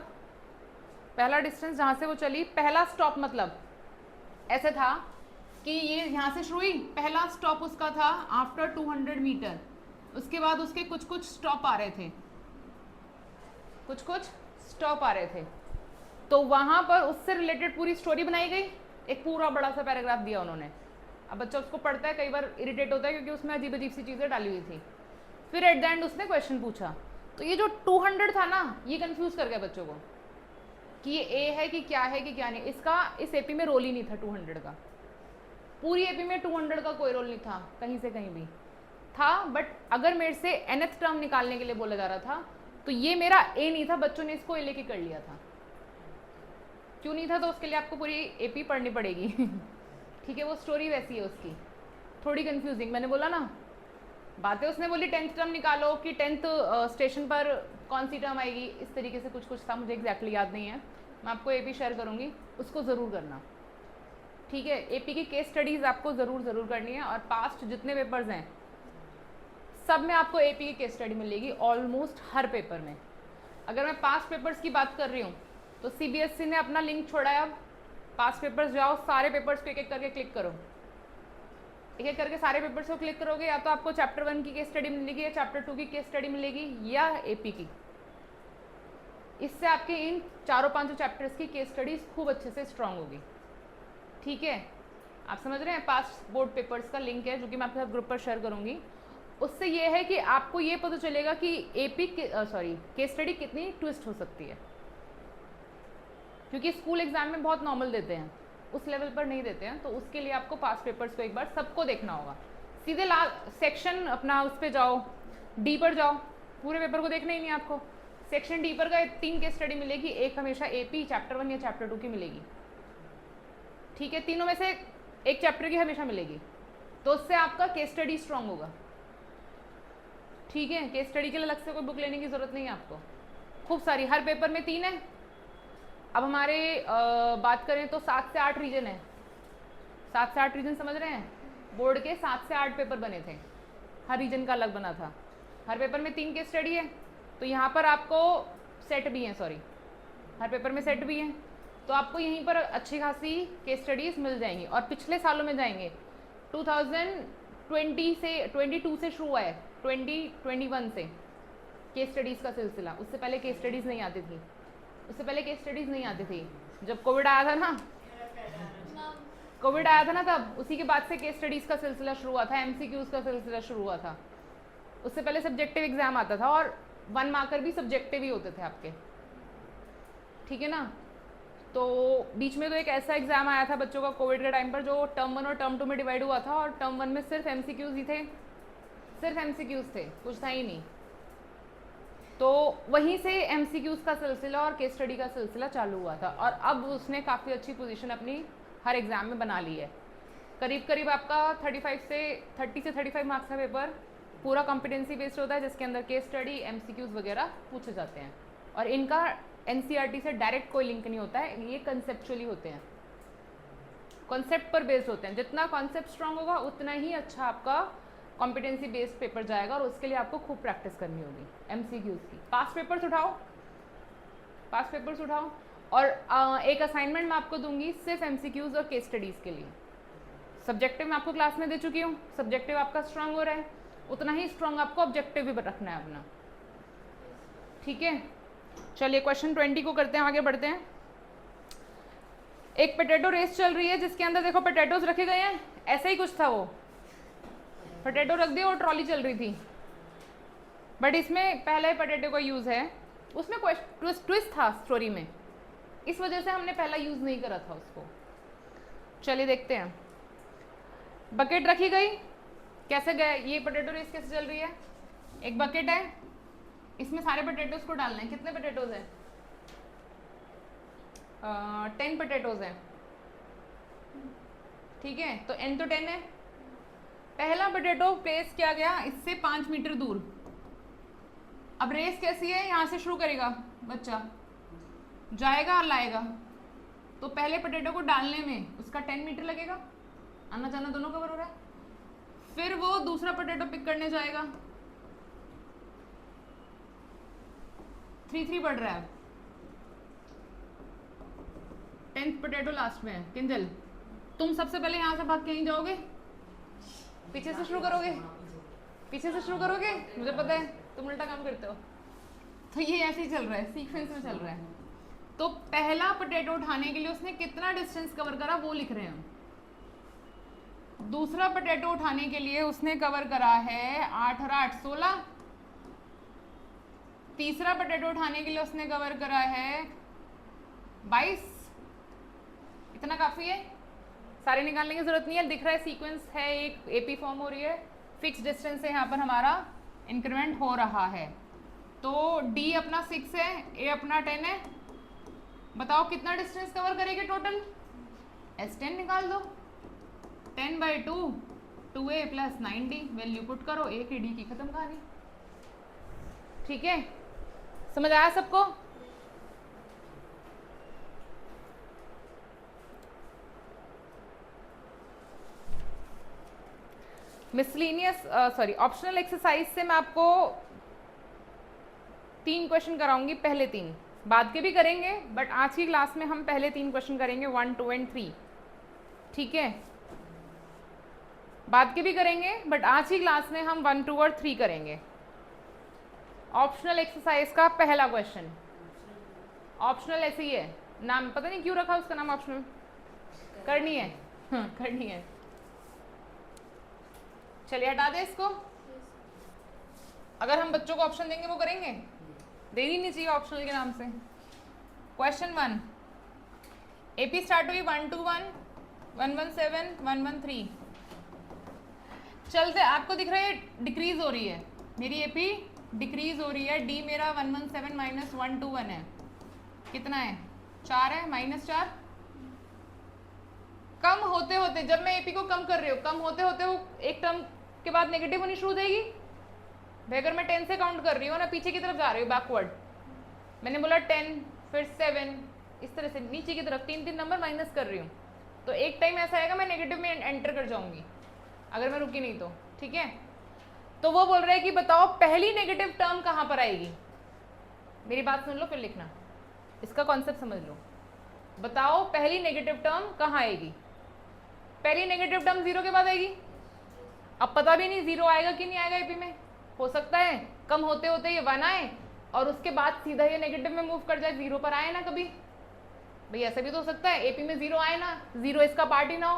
Speaker 1: पहला डिस्टेंस जहाँ से वो चली। पहला स्टॉप मतलब ऐसे था कि ये यहाँ से शुरू हुई, पहला स्टॉप उसका था आफ्टर 200 मीटर। उसके बाद उसके कुछ कुछ स्टॉप आ रहे थे, कुछ कुछ स्टॉप आ रहे थे, तो वहाँ पर उससे रिलेटेड पूरी स्टोरी बनाई गई। एक पूरा बड़ा सा पैराग्राफ दिया उन्होंने। अब बच्चा उसको पढ़ता है, कई बार इरिटेट होता है क्योंकि उसमें अजीब अजीब सी चीज़ें डाली हुई थी। फिर एट द एंड उसने क्वेश्चन पूछा, तो ये जो 200 था ना, ये कंफ्यूज कर गया बच्चों को कि ये ए है कि क्या है कि क्या नहीं। इसका इस एपी में रोल ही नहीं था 200 का। पूरी एपी में 200 का कोई रोल नहीं था, कहीं से कहीं भी था। बट अगर मेरे से nth टर्म निकालने के लिए बोला जा रहा था, तो ये मेरा ए नहीं था, बच्चों ने इसको ए लेके कर लिया था। क्यों नहीं था? तो उसके लिए आपको पूरी एपी पढ़नी पड़ेगी। ठीक है, वो स्टोरी वैसी है उसकी, थोड़ी कंफ्यूजिंग। मैंने बोला ना, बातें उसने बोली 10th टर्म निकालो कि 10th स्टेशन पर कौन सी टर्म आएगी, इस तरीके से कुछ कुछ था, मुझे एग्जैक्टली याद नहीं है। मैं आपको एपी शेयर करूँगी, उसको ज़रूर करना। ठीक है, एपी की केस स्टडीज़ आपको ज़रूर करनी है। और पास्ट जितने पेपर्स हैं सब में आपको एपी की केस स्टडी मिलेगी, ऑलमोस्ट हर पेपर में। अगर मैं पास्ट पेपर्स की बात कर रही हूँ, तो सीबीएसई ने अपना लिंक छोड़ा है। अब पास्ट पेपर्स जाओ, सारे पेपर्स को एक एक करके क्लिक करो, एक एक करके सारे पेपर्स को क्लिक करोगे, या तो आपको चैप्टर 1 की केस स्टडी मिलेगी, या चैप्टर 2 की केस स्टडी मिलेगी, या एपी की। इससे आपके इन 4-5 चैप्टर्स की केस स्टडीज खूब अच्छे से स्ट्रांग होगी। ठीक है, आप समझ रहे हैं? पास्ट बोर्ड पेपर्स का लिंक है जो कि मैं आपके साथ ग्रुप पर शेयर करूंगी। उससे ये है कि आपको ये पता चलेगा कि एपी केस स्टडी कितनी ट्विस्ट हो सकती है, क्योंकि स्कूल एग्जाम में बहुत नॉर्मल देते हैं, उस लेवल पर नहीं देते हैं। तो उसके लिए आपको पास्ट पेपर्स को एक बार सबको देखना होगा। सीधे सेक्शन अपना उस पर जाओ, डी पर जाओ, पूरे पेपर को देखना ही नहीं आपको। सेक्शन डी पर का 3 केस स्टडी मिलेगी, एक हमेशा एपी चैप्टर 1 या चैप्टर 2 की मिलेगी। ठीक है, तीनों में से एक चैप्टर की हमेशा मिलेगी, तो उससे आपका केस स्टडी स्ट्रांग होगा। ठीक है, केस स्टडी के लिए अलग से कोई बुक लेने की जरूरत नहीं है आपको, खूब सारी, हर पेपर में 3 है। अब हमारे बात करें तो 7 से 8 रीजन है, 7 से 8 रीजन समझ रहे हैं? बोर्ड के 7 से 8 पेपर बने थे, हर रीजन का अलग बना था। हर पेपर में 3 केस स्टडी है, तो यहाँ पर आपको सेट भी है, सॉरी हर पेपर में सेट भी है, तो आपको यहीं पर अच्छी खासी केस स्टडीज़ मिल जाएंगी। और पिछले सालों में जाएंगे, 2020 से 22 से शुरू हुआ है, 2021 से केस स्टडीज़ का सिलसिला। उससे पहले केस स्टडीज़ नहीं आती थी, उससे पहले केस स्टडीज़ नहीं आती थी। जब कोविड आया था ना, कोविड आया था ना, तब उसी के बाद से केस स्टडीज़ का सिलसिला शुरू हुआ था, एमसीक्यूज़ का सिलसिला शुरू हुआ था। उससे पहले सब्जेक्टिव एग्जाम आता था, और 1 मार्कर भी सब्जेक्टिव ही होते थे आपके। ठीक है ना? तो बीच में तो एक ऐसा एग्जाम आया था बच्चों का कोविड के टाइम पर, जो टर्म 1 और टर्म 2 में डिवाइड हुआ था, और टर्म 1 में सिर्फ एमसीक्यूज़ ही थे, सिर्फ एमसीक्यूज़ थे, कुछ था ही नहीं। तो वहीं से एमसीक्यूज़ का सिलसिला और केस स्टडी का सिलसिला चालू हुआ था, और अब उसने काफ़ी अच्छी पोजीशन अपनी हर एग्ज़ाम में बना ली है। करीब करीब आपका 30 से 35 मार्क्स का पेपर पूरा कॉम्पिटेंसी बेस्ड होता है, जिसके अंदर केस स्टडी, एमसीक्यूज़ वगैरह पूछे जाते हैं। और इनका एनसीईआरटी से डायरेक्ट कोई लिंक नहीं होता है, ये कंसेप्चुअली होते हैं, कॉन्सेप्ट पर बेस्ड होते हैं। जितना कॉन्सेप्ट स्ट्रांग होगा उतना ही अच्छा आपका कॉम्पिटेंसी बेस्ड पेपर जाएगा, और उसके लिए आपको खूब प्रैक्टिस करनी होगी एमसीक्यूज़ की। पास्ट पेपर्स उठाओ, पास्ट पेपर्स उठाओ, और एक असाइनमेंट मैं आपको दूंगी सिर्फ एमसीक्यूज और केस स्टडीज़ के लिए। सब्जेक्टिव मैं आपको क्लास में दे चुकी हूँ, सब्जेक्टिव आपका स्ट्रांग हो रहा है, उतना ही स्ट्रांग आपको ऑब्जेक्टिव भी रखना है अपना, ठीक है। चलिए क्वेश्चन 20 को करते हैं, आगे बढ़ते हैं। एक पोटैटो रेस चल रही है जिसके अंदर देखो पोटैटोज रखे गए हैं, ऐसा ही कुछ था, वो पोटैटो रख दिया और ट्रॉली चल रही थी, बट इसमें पहला ही पोटैटो का यूज़ है, उसमें ट्विस्ट था स्टोरी में, इस वजह से हमने पहला यूज़ नहीं करा था उसको। चलिए देखते हैं। बकेट रखी गई, कैसे गए ये पोटैटो रेस कैसे चल रही है, एक बकेट है, इसमें सारे पोटैटोज को डालना है, कितने पोटैटोज हैं, 10 पोटैटोज हैं, ठीक है, तो n तो 10 है। पहला पोटैटो प्लेस किया गया इससे 5 मीटर दूर। अब रेस कैसी है, यहाँ से शुरू करेगा बच्चा, जाएगा और लाएगा, तो पहले पोटैटो को डालने में उसका 10 मीटर लगेगा, आना जाना दोनों कवर हो रहा है। फिर वो दूसरा पोटैटो पिक करने जाएगा, 3 बढ़ रहा है, 10th पोटैटो लास्ट में है। किंजल तुम सबसे पहले यहाँ से भाग के नहीं जाओगे, पीछे से शुरू करोगे, पीछे से शुरू करोगे, मुझे पता है तुम उल्टा काम करते हो। तो ये ऐसे ही चल रहा है, सीक्वेंस में चल रहा है। तो पहला पोटैटो उठाने के लिए उसने कितना डिस्टेंस कवर करा वो लिख रहे हैं हम। दूसरा पोटैटो उठाने के लिए उसने कवर करा है 8 और 8 16। तीसरा पोटैटो उठाने के लिए उसने कवर करा है 22। इतना काफी है, सारे निकालने की जरूरत नहीं है, दिख रहा है सीक्वेंस है, एक एपी फॉर्म हो रही है, फिक्स डिस्टेंस से यहाँ पर हमारा इंक्रीमेंट हो रहा है। तो डी अपना 6 है, ए अपना 10 है, बताओ कितना डिस्टेंस कवर करेंगे टोटल, S10 निकाल दो, 10/2 2a + 9d, वैल्यू पुट करो, ए की डी की खत्म कहानी, ठीक है, समझ आया सबको। मिसलिनियस ऑप्शनल एक्सरसाइज से मैं आपको 3 क्वेश्चन कराऊंगी, पहले 3 बाद के भी करेंगे, बट आज की क्लास में हम पहले 3 क्वेश्चन करेंगे, 1, 2 एंड 3, ठीक है। बाद के भी करेंगे, बट आज की क्लास में हम 1, 2 और 3 करेंगे। ऑप्शनल एक्सरसाइज का पहला क्वेश्चन, ऑप्शनल ऐसे ही है, नाम पता नहीं क्यों रखा उसका नाम ऑप्शनल, करनी है, हाँ करनी है। चलिए हटा दे इसको, अगर हम बच्चों को ऑप्शन देंगे वो करेंगे, देनी नहीं चाहिए ऑप्शनल के नाम से। क्वेश्चन 1, एपी स्टार्ट हुई 121, 117, 113, चलते आपको दिख रहा है डिक्रीज हो रही है, मेरी एपी डिक्रीज हो रही है, डी मेरा 117 - 121 है, कितना है 4 है, -4। कम होते होते जब मैं एपी को कम कर रही हूँ, कम होते होते वो एक टर्म के बाद नेगेटिव होनी शुरू हो जाएगी। भाई अगर मैं 10 से काउंट कर रही हूँ ना, पीछे की तरफ जा रही हूँ बैकवर्ड, मैंने बोला 10 फिर 7, इस तरह से नीचे की तरफ 3 नंबर माइनस कर रही हूँ, तो एक टाइम ऐसा आएगा मैं नेगेटिव में एंटर कर जाऊंगी अगर मैं रुकी नहीं तो, ठीक है। तो वो बोल रहा है कि बताओ पहली नेगेटिव टर्म कहाँ पर आएगी, मेरी बात सुन लो फिर लिखना, इसका कॉन्सेप्ट समझ लो। बताओ पहली नेगेटिव टर्म कहाँ आएगी, पहली नेगेटिव टर्म 0 के बाद आएगी। अब पता भी नहीं 0 आएगा कि नहीं आएगा एपी में, हो सकता है कम होते होते ये 1 आए और उसके बाद सीधा ये नेगेटिव में मूव कर जाए, 0 पर आए ना कभी, भाई ऐसा भी तो हो सकता है एपी में 0 आए ना, 0 इसका पार्ट ही ना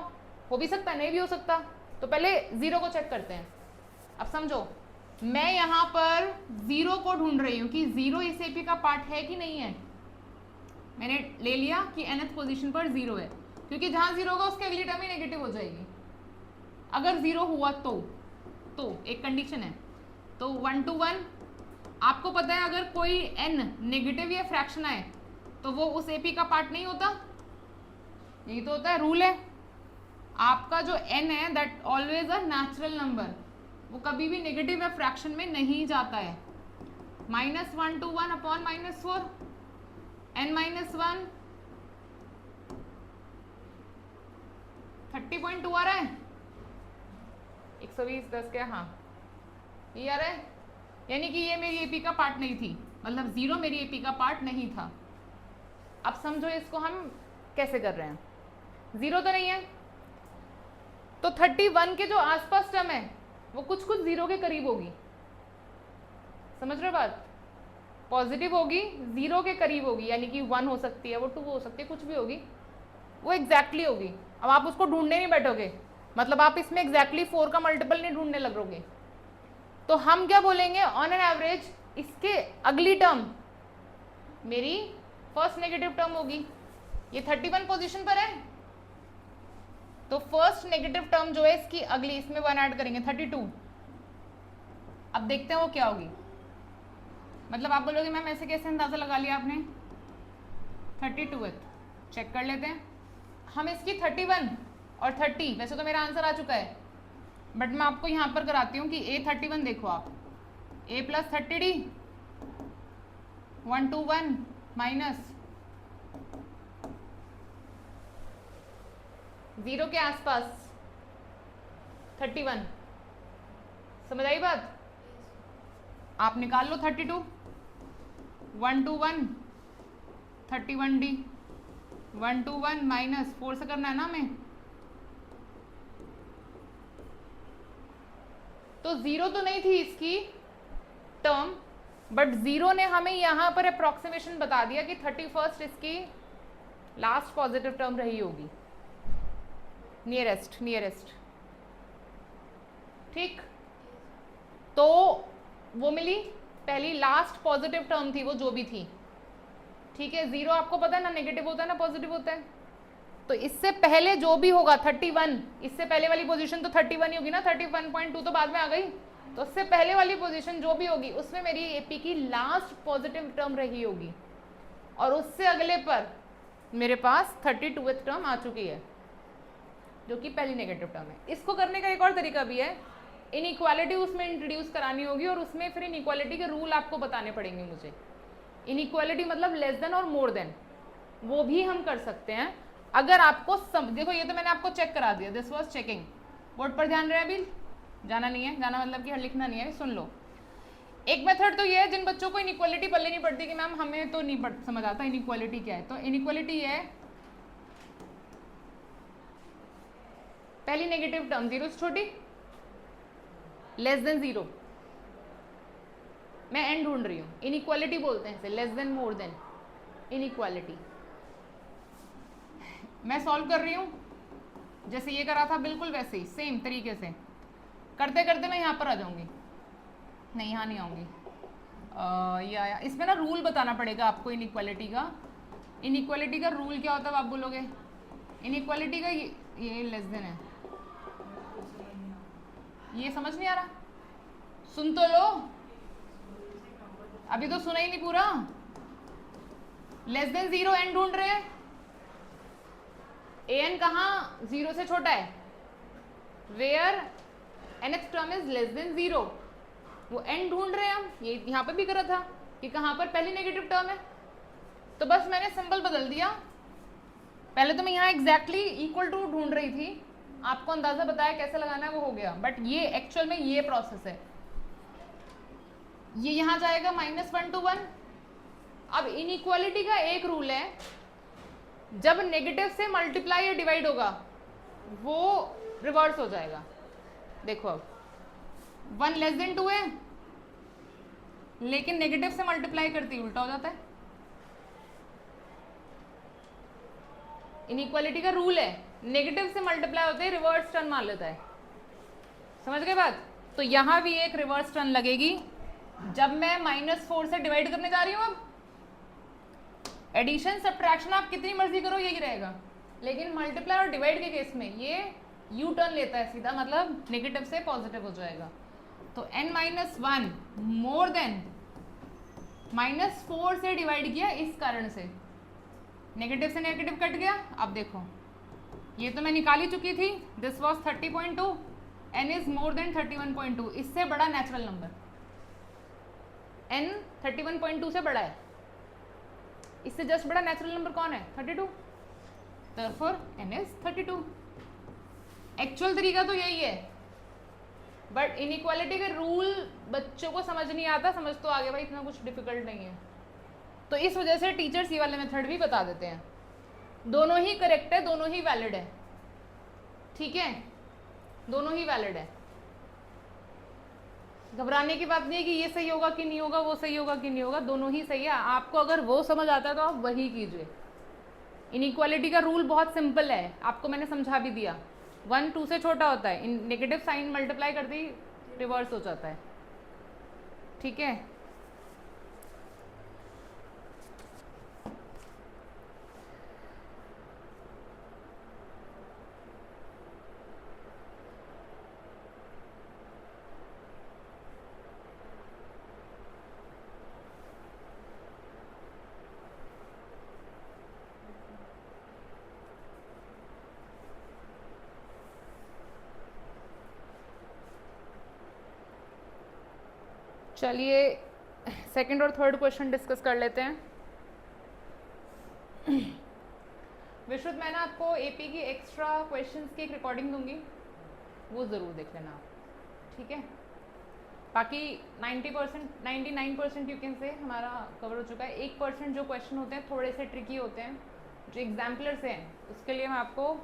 Speaker 1: हो भी सकता है, नहीं भी हो सकता। तो पहले 0 को चेक करते हैं। अब समझो मैं यहाँ पर 0 को ढूंढ रही हूँ कि 0 इस एपी का पार्ट है कि नहीं है, मैंने ले लिया कि nth पोजीशन पर 0 है, क्योंकि जहाँ 0 होगा उसकी अगली टर्म ही नेगेटिव हो जाएगी। अगर 0 हुआ तो एक कंडीशन है, तो 1 to 1 आपको पता है अगर कोई n नेगेटिव या फ्रैक्शन आए तो वो उस एपी का पार्ट नहीं होता, यही तो होता है रूल है आपका। जो n है that always a natural number, वो कभी भी नेगेटिव या फ्रैक्शन में नहीं जाता है। -1 to 1 अपॉन -4, n - 1 30.2 आ रहा है, 120 10 क्या, हाँ ये आ रहा है, यानी कि ये मेरी एपी का पार्ट नहीं थी, मतलब 0 मेरी एपी का पार्ट नहीं था। अब समझो इसको हम कैसे कर रहे हैं, 0 तो नहीं है, तो 31 के जो आसपास टर्म है वो कुछ कुछ 0 के करीब होगी, समझ रहे हो बात, पॉजिटिव होगी, 0 के करीब होगी, यानी कि 1 हो सकती है, वो 2 हो सकती है, कुछ भी होगी, वो एग्जैक्टली होगी। अब आप उसको ढूंढने नहीं बैठोगे, मतलब आप इसमें एग्जैक्टली 4 का मल्टीपल नहीं ढूंढने लगोगे, तो हम क्या बोलेंगे, ऑन एन एवरेज इसके अगली टर्म मेरी फर्स्ट नेगेटिव टर्म होगी। ये 31 पोजीशन पर है, तो फर्स्ट नेगेटिव टर्म जो है इसकी अगली, इसमें 1 ऐड करेंगे 32। अब देखते हैं वो क्या होगी, मतलब आप बोलोगे मैम ऐसे कैसे अंदाजा लगा लिया आपने, 32 चेक कर लेते हैं हम, इसकी 31 और 30, वैसे तो मेरा आंसर आ चुका है, बट मैं आपको यहाँ पर कराती हूँ कि A31 देखो आप, A + 30D 121 माइनस 0 के आसपास 31, समझ आई बात, आप निकाल लो 32, 121 31D 121 माइनस 4 से करना है ना हमें, तो 0 तो नहीं थी इसकी टर्म, बट 0 ने हमें यहाँ पर अप्रोक्सीमेशन बता दिया कि 31 इसकी लास्ट पॉजिटिव टर्म रही होगी, नियरेस्ट, ठीक, तो वो मिली पहली लास्ट पॉजिटिव टर्म थी, वो जो भी थी, ठीक है। 0 आपको पता है ना नेगेटिव होता है ना पॉजिटिव होता है, तो इससे पहले जो भी होगा 31, इससे पहले वाली पोजीशन तो 31 ही होगी ना, 31.2 तो बाद में आ गई, तो उससे पहले वाली पोजीशन जो भी होगी उसमें मेरी एपी की लास्ट पॉजिटिव टर्म रही होगी, और उससे अगले पर मेरे पास 32th टर्म आ चुकी है जो कि पहली नेगेटिव टर्म है। इसको करने का एक और तरीका भी है, इनइक्वालिटी उसमें इंट्रोड्यूस करानी होगी, और उसमें फिर इनइक्वालिटी के रूल आपको बताने पड़ेंगे मुझे। इनइक्वालिटी मतलब लेस देन और मोर देन, वो भी हम कर सकते हैं अगर आपको देखो ये तो मैंने आपको चेक करा दिया, दिस वाज चेकिंग, बोर्ड पर ध्यान रहे, अभी जाना नहीं है, जाना मतलब कि लिखना नहीं है, सुन लो। एक मेथड तो ये है जिन बच्चों को इनइक्वालिटी पल्ले नहीं पड़ती कि मैम हमें तो नहीं समझ आता इनइक्वालिटी क्या है, तो इनइक्वालिटी है पहली नेगेटिव टर्म 0 से छोटी, लेस देन 0, मैं एंड ढूंढ रही हूँ, इनइक्वालिटी बोलते हैं इसे, less than more than inequality. मैं सॉल्व कर रही हूँ जैसे ये करा था, बिल्कुल वैसे ही सेम तरीके से करते करते मैं यहाँ पर आ जाऊंगी, नहीं यहाँ नहीं आऊँगी, या इसमें ना रूल बताना पड़ेगा आपको इनइक्वालिटी का। इनइक्वालिटी का रूल क्या होता है आप बोलोगे, इनइक्वालिटी का ये लेस देन है, ये समझ नहीं आ रहा, सुन तो लो, अभी तो सुना ही नहीं पूरा। लेस देन 0 एन ढूंढ रहे हैं, एन कहाँ 0 से छोटा है, where nth term is less than 0, वो एन ढूंढ रहे हैं हम, ये यहाँ पे भी करा था कि कहाँ पर पहली नेगेटिव टर्म है, तो बस मैंने सिंबल बदल दिया, पहले तो मैं यहाँ एग्जैक्टली इक्वल टू ढूंढ रही थी, आपको अंदाजा बताया कैसे लगाना है वो हो गया, बट ये एक्चुअल में ये प्रोसेस है, ये यहाँ जाएगा -1 to 1। अब इनइक्वालिटी का एक रूल है, जब नेगेटिव से मल्टीप्लाई या डिवाइड होगा वो रिवर्स हो जाएगा, देखो अब 1 लेस देन 2 है, लेकिन नेगेटिव से मल्टीप्लाई करती उल्टा हो जाता है। इनइक्वालिटी का रूल है, नेगेटिव से मल्टीप्लाई होते ही रिवर्स टर्न मार लेता है, समझ गए बात। तो यहां भी एक रिवर्स टर्न लगेगी जब मैं -4 से डिवाइड करने जा रही हूं। अब एडिशन सब्ट्रैक्शन आप कितनी मर्जी करो यही रहेगा, लेकिन मल्टीप्लाई और डिवाइड के केस में ये यू टर्न लेता है सीधा, मतलब नेगेटिव से पॉजिटिव हो जाएगा। तो n-1 मोर देन -4 से डिवाइड किया, इस कारण से नेगेटिव से नेगेटिव कट गया। अब देखो ये तो मैं निकाल ही चुकी थी, this was 30.2, n is more than 31.2, इससे बड़ा नेचुरल नंबर n 31.2 से बड़ा है, इससे जस्ट बड़ा नेचुरल नंबर कौन है 32, therefore n is 32। एक्चुअल तरीका तो यही है, बट इनइक्वालिटी के रूल बच्चों को समझ नहीं आता, समझ तो आगे भाई इतना कुछ डिफिकल्ट नहीं है। तो इस वजह से टीचर्स ये वाले मेथड भी बता देते हैं। दोनों ही करेक्ट है, दोनों ही वैलिड है, ठीक है, दोनों ही वैलिड है। घबराने की बात नहीं है कि ये सही होगा कि नहीं होगा, वो सही होगा कि नहीं होगा, दोनों ही सही है। आपको अगर वो समझ आता है तो आप वही कीजिए। इनइक्वालिटी का रूल बहुत सिंपल है, आपको मैंने समझा भी दिया। 1 2 से छोटा होता है, नेगेटिव साइन मल्टीप्लाई करते ही रिवर्स हो जाता है, ठीक है। चलिए सेकंड और थर्ड क्वेश्चन डिस्कस कर लेते हैं। विश्रुत, मैं ना आपको एपी की एक्स्ट्रा क्वेश्चंस की एक रिकॉर्डिंग दूंगी, वो ज़रूर देख लेना आप, ठीक है। बाकी 90% 99% यू कैन से हमारा कवर हो चुका है। 1% जो क्वेश्चन होते हैं थोड़े से ट्रिकी होते हैं, जो एग्जाम्पलर से हैं, उसके लिए मैं आपको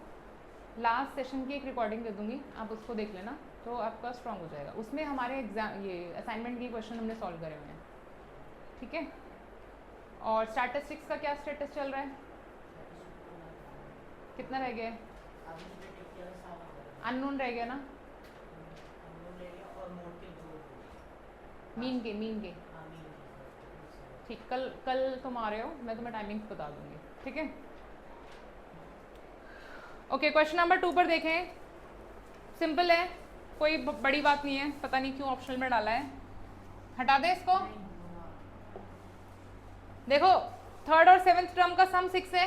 Speaker 1: लास्ट सेशन की एक रिकॉर्डिंग दे दूंगी, आप उसको देख लेना तो आपका स्ट्रांग हो जाएगा। उसमें हमारे एग्जाम ये असाइनमेंट के क्वेश्चन हमने सॉल्व करे हुए हैं, ठीक है। और स्टैटिस्टिक्स का क्या स्टेटस चल रहा है, कितना रह गया है? अननोन रह गया ना, मीन के ठीक। कल तुम आ रहे हो, मैं तुम्हें टाइमिंग्स बता दूंगी, ठीक है। ओके, क्वेश्चन नंबर 2 पर देखें। सिंपल है, कोई बड़ी बात नहीं है, पता नहीं क्यों ऑप्शनल में डाला है, हटा दें इसको। देखो, थर्ड और सेवेंथ टर्म का सम 6 है,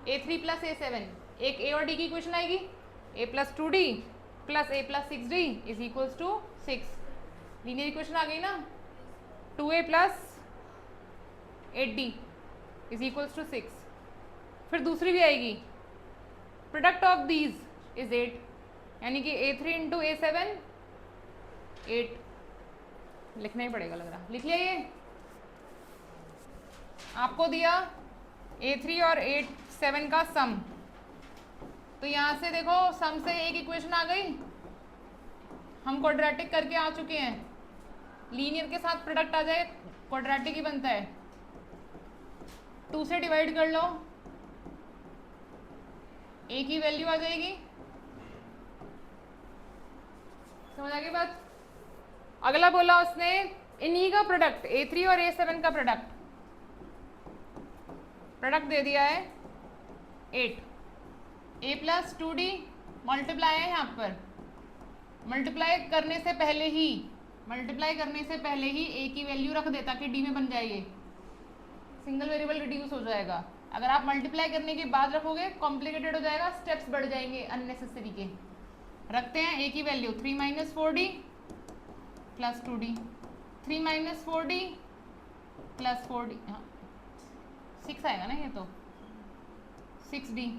Speaker 1: a3 प्लस a7। एक a और d की इक्वेशन आएगी, a plus 2d plus a प्लस 6d is equals to 6। Linear equation आ गई ना, 2a plus 8d is equals to 6। फिर दूसरी भी आएगी, प्रोडक्ट ऑफ दीज इज 8, यानी कि a3 इंटू a7 8। लिखना ही पड़ेगा लग रहा, लिख लिया। ये आपको दिया a3 और 7 का सम, तो यहाँ से देखो सम से एक इक्वेशन आ गई, हम क्वाड्रेटिक करके आ चुके हैं। लीनियर के साथ प्रोडक्ट आ जाए क्वाड्रेटिक ही बनता है। 2 से डिवाइड कर लो, a की वैल्यू आ जाएगी, समझ आ गई बात। अगला बोला उसने इन्हीं का प्रोडक्ट, a3 और a7 का प्रोडक्ट दे दिया है 8। a प्लस 2d मल्टीप्लाई है, यहाँ पर मल्टीप्लाई करने से पहले ही a की वैल्यू रख दे ताकि d में बन जाएगी, सिंगल वेरिएबल रिड्यूस हो जाएगा। अगर आप मल्टीप्लाई करने के बाद रखोगे कॉम्प्लिकेटेड हो जाएगा, स्टेप्स बढ़ जाएंगे अननेसेसरी के। रखते हैं a की value 3 minus 4d plus 2d, 3 minus 4d plus 4d, हाँ 6 आएगा ना, ये तो 6d।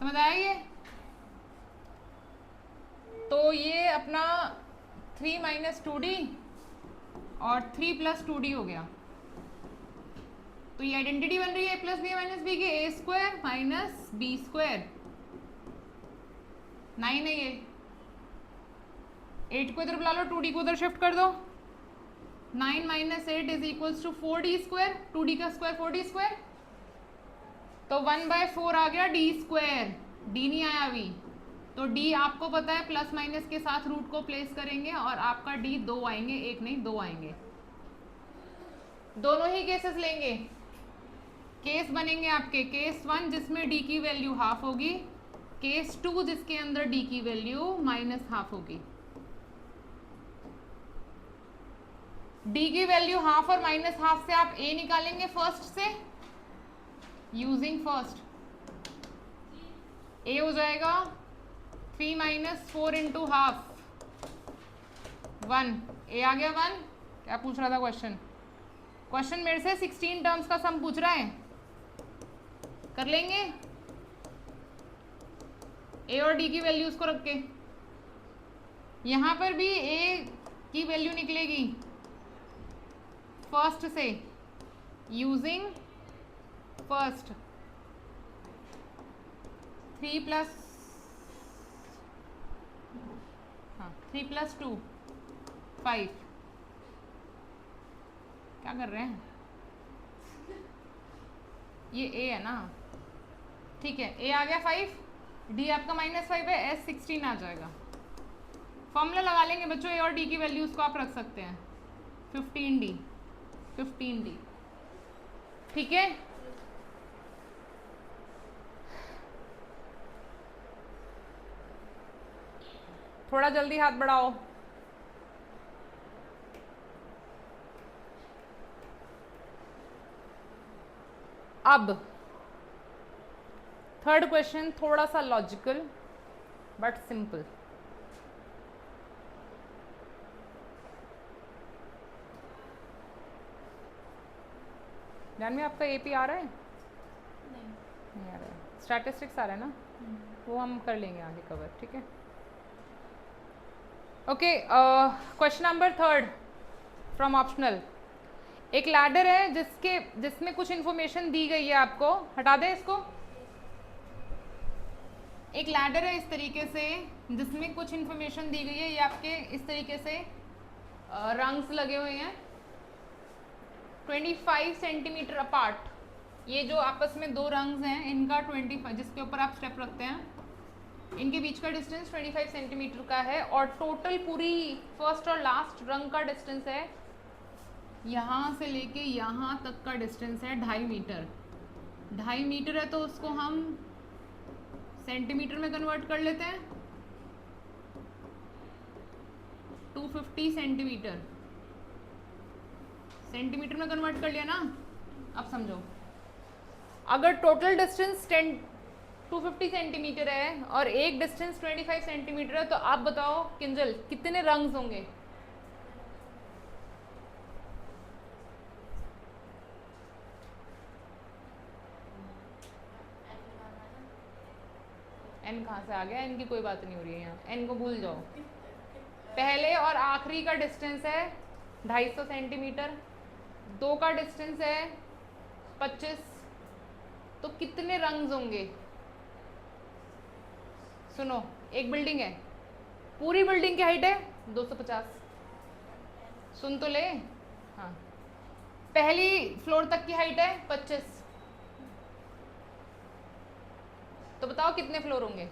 Speaker 1: समझ आया ये? तो ये अपना 3 माइनस 2d और 3 प्लस 2d हो गया। तो ये आइडेंटिटी बन रही है a plus B minus B की, A square minus B square. 9 है ये, 8 को इधर बुला लो, 2d को उधर शिफ्ट कर दो। 9 minus 8 is equals to 4d square, 2d का स्क्वायर 4d स्क्वायर, तो 1/4 आ गया d स्क्वायर। d नहीं आया अभी, तो d आपको पता है प्लस माइनस के साथ रूट को प्लेस करेंगे और आपका d 2 आएंगे, एक नहीं 2 आएंगे। दोनों ही केसेस लेंगे, केस बनेंगे आपके केस 1 जिसमें d की वैल्यू हाफ होगी, केस 2 जिसके अंदर d की वैल्यू -½ होगी। d की वैल्यू हाफ और -½ से आप a निकालेंगे फर्स्ट से, यूजिंग फर्स्ट। a हो जाएगा 3 माइनस 4 इंटू हाफ 1, a आ गया 1। क्या पूछ रहा था क्वेश्चन मेरे से 16 टर्म्स का सम पूछ रहा है, कर लेंगे a और d की वैल्यूज को रख के। यहां पर भी a की वैल्यू निकलेगी फर्स्ट से, यूजिंग फर्स्ट 3 प्लस 2 5। क्या कर रहे हैं? ये ए है ना, ठीक है, ए आ गया 5, डी आपका -5 है, एस 16 आ जाएगा। फॉर्मूला लगा लेंगे बच्चों, ए और डी की वैल्यूज को आप रख सकते हैं 15D, ठीक है। थोड़ा जल्दी हाथ बढ़ाओ। अब थर्ड क्वेश्चन थोड़ा सा लॉजिकल बट सिंपल। जानवी आपका एपी आ रहा है? नहीं आ रहा है। स्टैटिस्टिक्स आ रहा है ना, वो हम कर लेंगे आगे कवर, ठीक है। Okay, question number 3 from optional. एक लैडर है जिसमें कुछ इंफॉर्मेशन दी गई है आपको, हटा दें इसको। एक लैडर है इस तरीके से जिसमें कुछ इंफॉर्मेशन दी गई है, ये आपके इस तरीके से रंग्स लगे हुए हैं 25 सेंटीमीटर अपार्ट। ये जो आपस में दो रंग्स हैं इनका 25, जिसके ऊपर आप स्टेप रखते हैं, इनके बीच का डिस्टेंस 25 सेंटीमीटर का है। और टोटल पूरी फर्स्ट और लास्ट रंग का डिस्टेंस है, यहाँ से लेके यहाँ तक का डिस्टेंस है 2.5 मीटर। 2.5 मीटर है तो उसको हम सेंटीमीटर में कन्वर्ट कर लेते हैं, 250 सेंटीमीटर। सेंटीमीटर में कन्वर्ट कर लिया ना। अब समझो, अगर टोटल डिस्टेंस 250 सेंटीमीटर है और एक डिस्टेंस 25 सेंटीमीटर है, तो आप बताओ किंजल कितने रंग्स होंगे? एन कहाँ से आ गया? एन की कोई बात नहीं हो रही है यहाँ, एन को भूल जाओ। पहले और आखिरी का डिस्टेंस है 250 सेंटीमीटर, दो का डिस्टेंस है 25, तो कितने रंग्स होंगे? सुनो, एक बिल्डिंग है, पूरी बिल्डिंग की हाइट है 250, सुन तो ले। हाँ, पहली फ्लोर तक की हाइट है 25, तो बताओ कितने फ्लोर होंगे?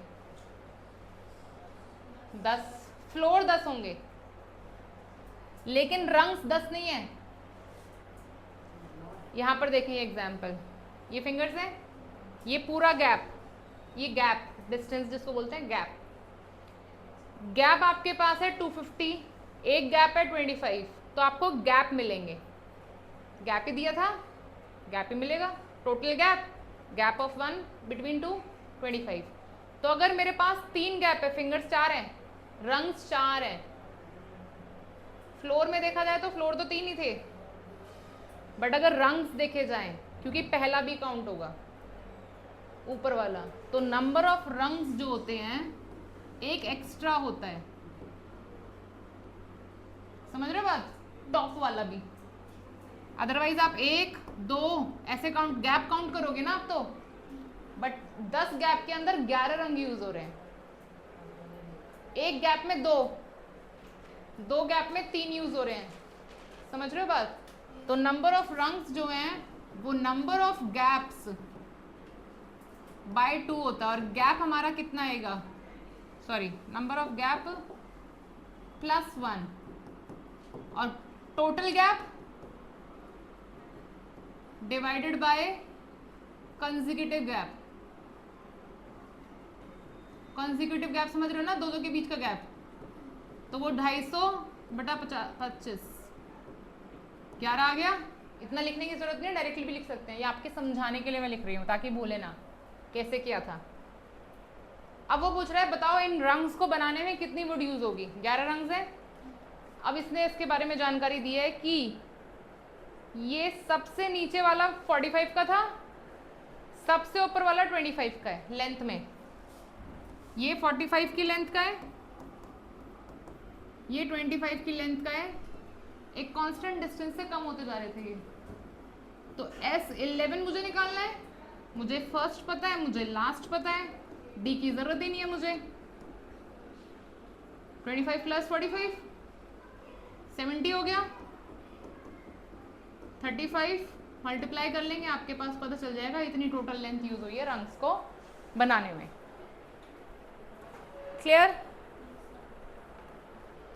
Speaker 1: 10 फ्लोर 10 होंगे, लेकिन रंग्स 10 नहीं है। यहां पर देखें एग्जाम्पल, ये फिंगर्स है, ये पूरा गैप, ये गैप डिस्टेंस जिसको बोलते हैं गैप, गैप आपके पास है 250, एक गैप है 25, तो आपको गैप मिलेंगे। गैप ही दिया था, गैप ही मिलेगा। Total gap of 1 between 2 25। तो अगर मेरे पास 3 गैप है, फिंगर्स 4 हैं, रंग्स 4 हैं, फ्लोर में देखा जाए तो फ्लोर तो 3 ही थे, बट अगर रंग्स देखे जाएं, क्योंकि पहला भी काउंट होगा ऊपर वाला, तो नंबर ऑफ रंग्स जो होते हैं एक एक्स्ट्रा होता है। समझ रहे हो बात? टॉप वाला भी, अदरवाइज आप 1 2 ऐसे काउंट गैप काउंट करोगे ना आप तो, बट 10 गैप के अंदर 11 रंग यूज हो रहे हैं। एक गैप में 2 गैप में 3 यूज हो रहे हैं। समझ रहे हो बात? तो नंबर ऑफ रंग्स जो हैं वो नंबर ऑफ गैप्स बाय 2 होता है, और गैप हमारा कितना आएगा? सॉरी, नंबर ऑफ गैप +1, और total gap divided by consecutive gap. Consecutive gap समझ रहे हो ना, दो के बीच का गैप, तो वो 250/25 11 आ गया। इतना लिखने की जरूरत नहीं है, डायरेक्टली भी लिख सकते हैं, ये आपके समझाने के लिए मैं लिख रही हूँ ताकि भूले ना कैसे किया था। अब वो पूछ रहा है बताओ इन रंग्स को बनाने में कितनी वुड यूज होगी? 11 रंग्स है। अब इसने इसके बारे में जानकारी दी है कि ये सबसे नीचे वाला 45 का था, सबसे ऊपर वाला 25 का है लेंथ में। ये 45 की लेंथ का है, ये 25 की लेंथ का है। एक कांस्टेंट डिस्टेंस से कम होते जा रहे थे ये। तो S11 मुझे निकालना है, मुझे फर्स्ट पता है, मुझे लास्ट पता है, D की जरूरत ही नहीं है मुझे। 25 प्लस 45 70 हो गया। 35 मल्टीप्लाई कर लेंगे, आपके पास पता चल जाएगा इतनी टोटल लेंथ यूज हुई है रंग्स को बनाने में। क्लियर?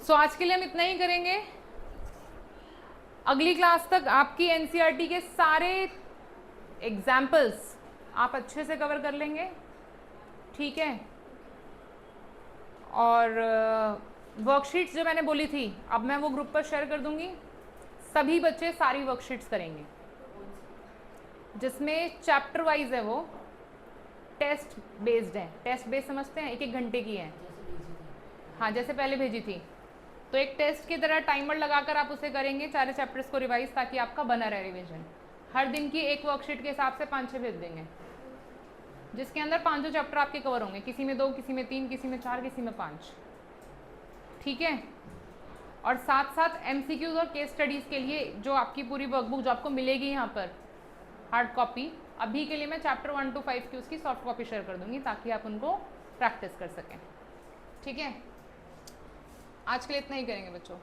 Speaker 1: सो आज के लिए हम इतना ही करेंगे। अगली क्लास तक आपकी एनसीईआरटी के सारे एग्जाम्पल्स आप अच्छे से कवर कर लेंगे, ठीक है? और वर्कशीट्स जो मैंने बोली थी अब मैं वो ग्रुप पर शेयर कर दूंगी। सभी बच्चे सारी वर्कशीट्स करेंगे, जिसमें चैप्टर वाइज है, वो टेस्ट बेस्ड है। टेस्ट बेस्ड समझते हैं, 1-1 घंटे की है। हाँ, जैसे पहले भेजी थी, तो एक टेस्ट की तरह टाइमर लगाकर आप उसे करेंगे, सारे चैप्टर्स को रिवाइज, ताकि आपका बना रहे रिवीजन। हर दिन की एक वर्कशीट के हिसाब से 5-6 भेज देंगे, जिसके अंदर 5 चैप्टर आपके कवर होंगे, किसी में 2, किसी में 3, किसी में 4, किसी में 5, ठीक है? और साथ साथ एमसीक्यूज और केस स्टडीज़ के लिए जो आपकी पूरी वर्कबुक जो आपको मिलेगी यहाँ पर हार्ड कॉपी, अभी के लिए मैं चैप्टर 1 to 5 की उसकी सॉफ्ट कॉपी शेयर कर दूंगी, ताकि आप उनको प्रैक्टिस कर सकें, ठीक है? आज के लिए इतना ही करेंगे बच्चों।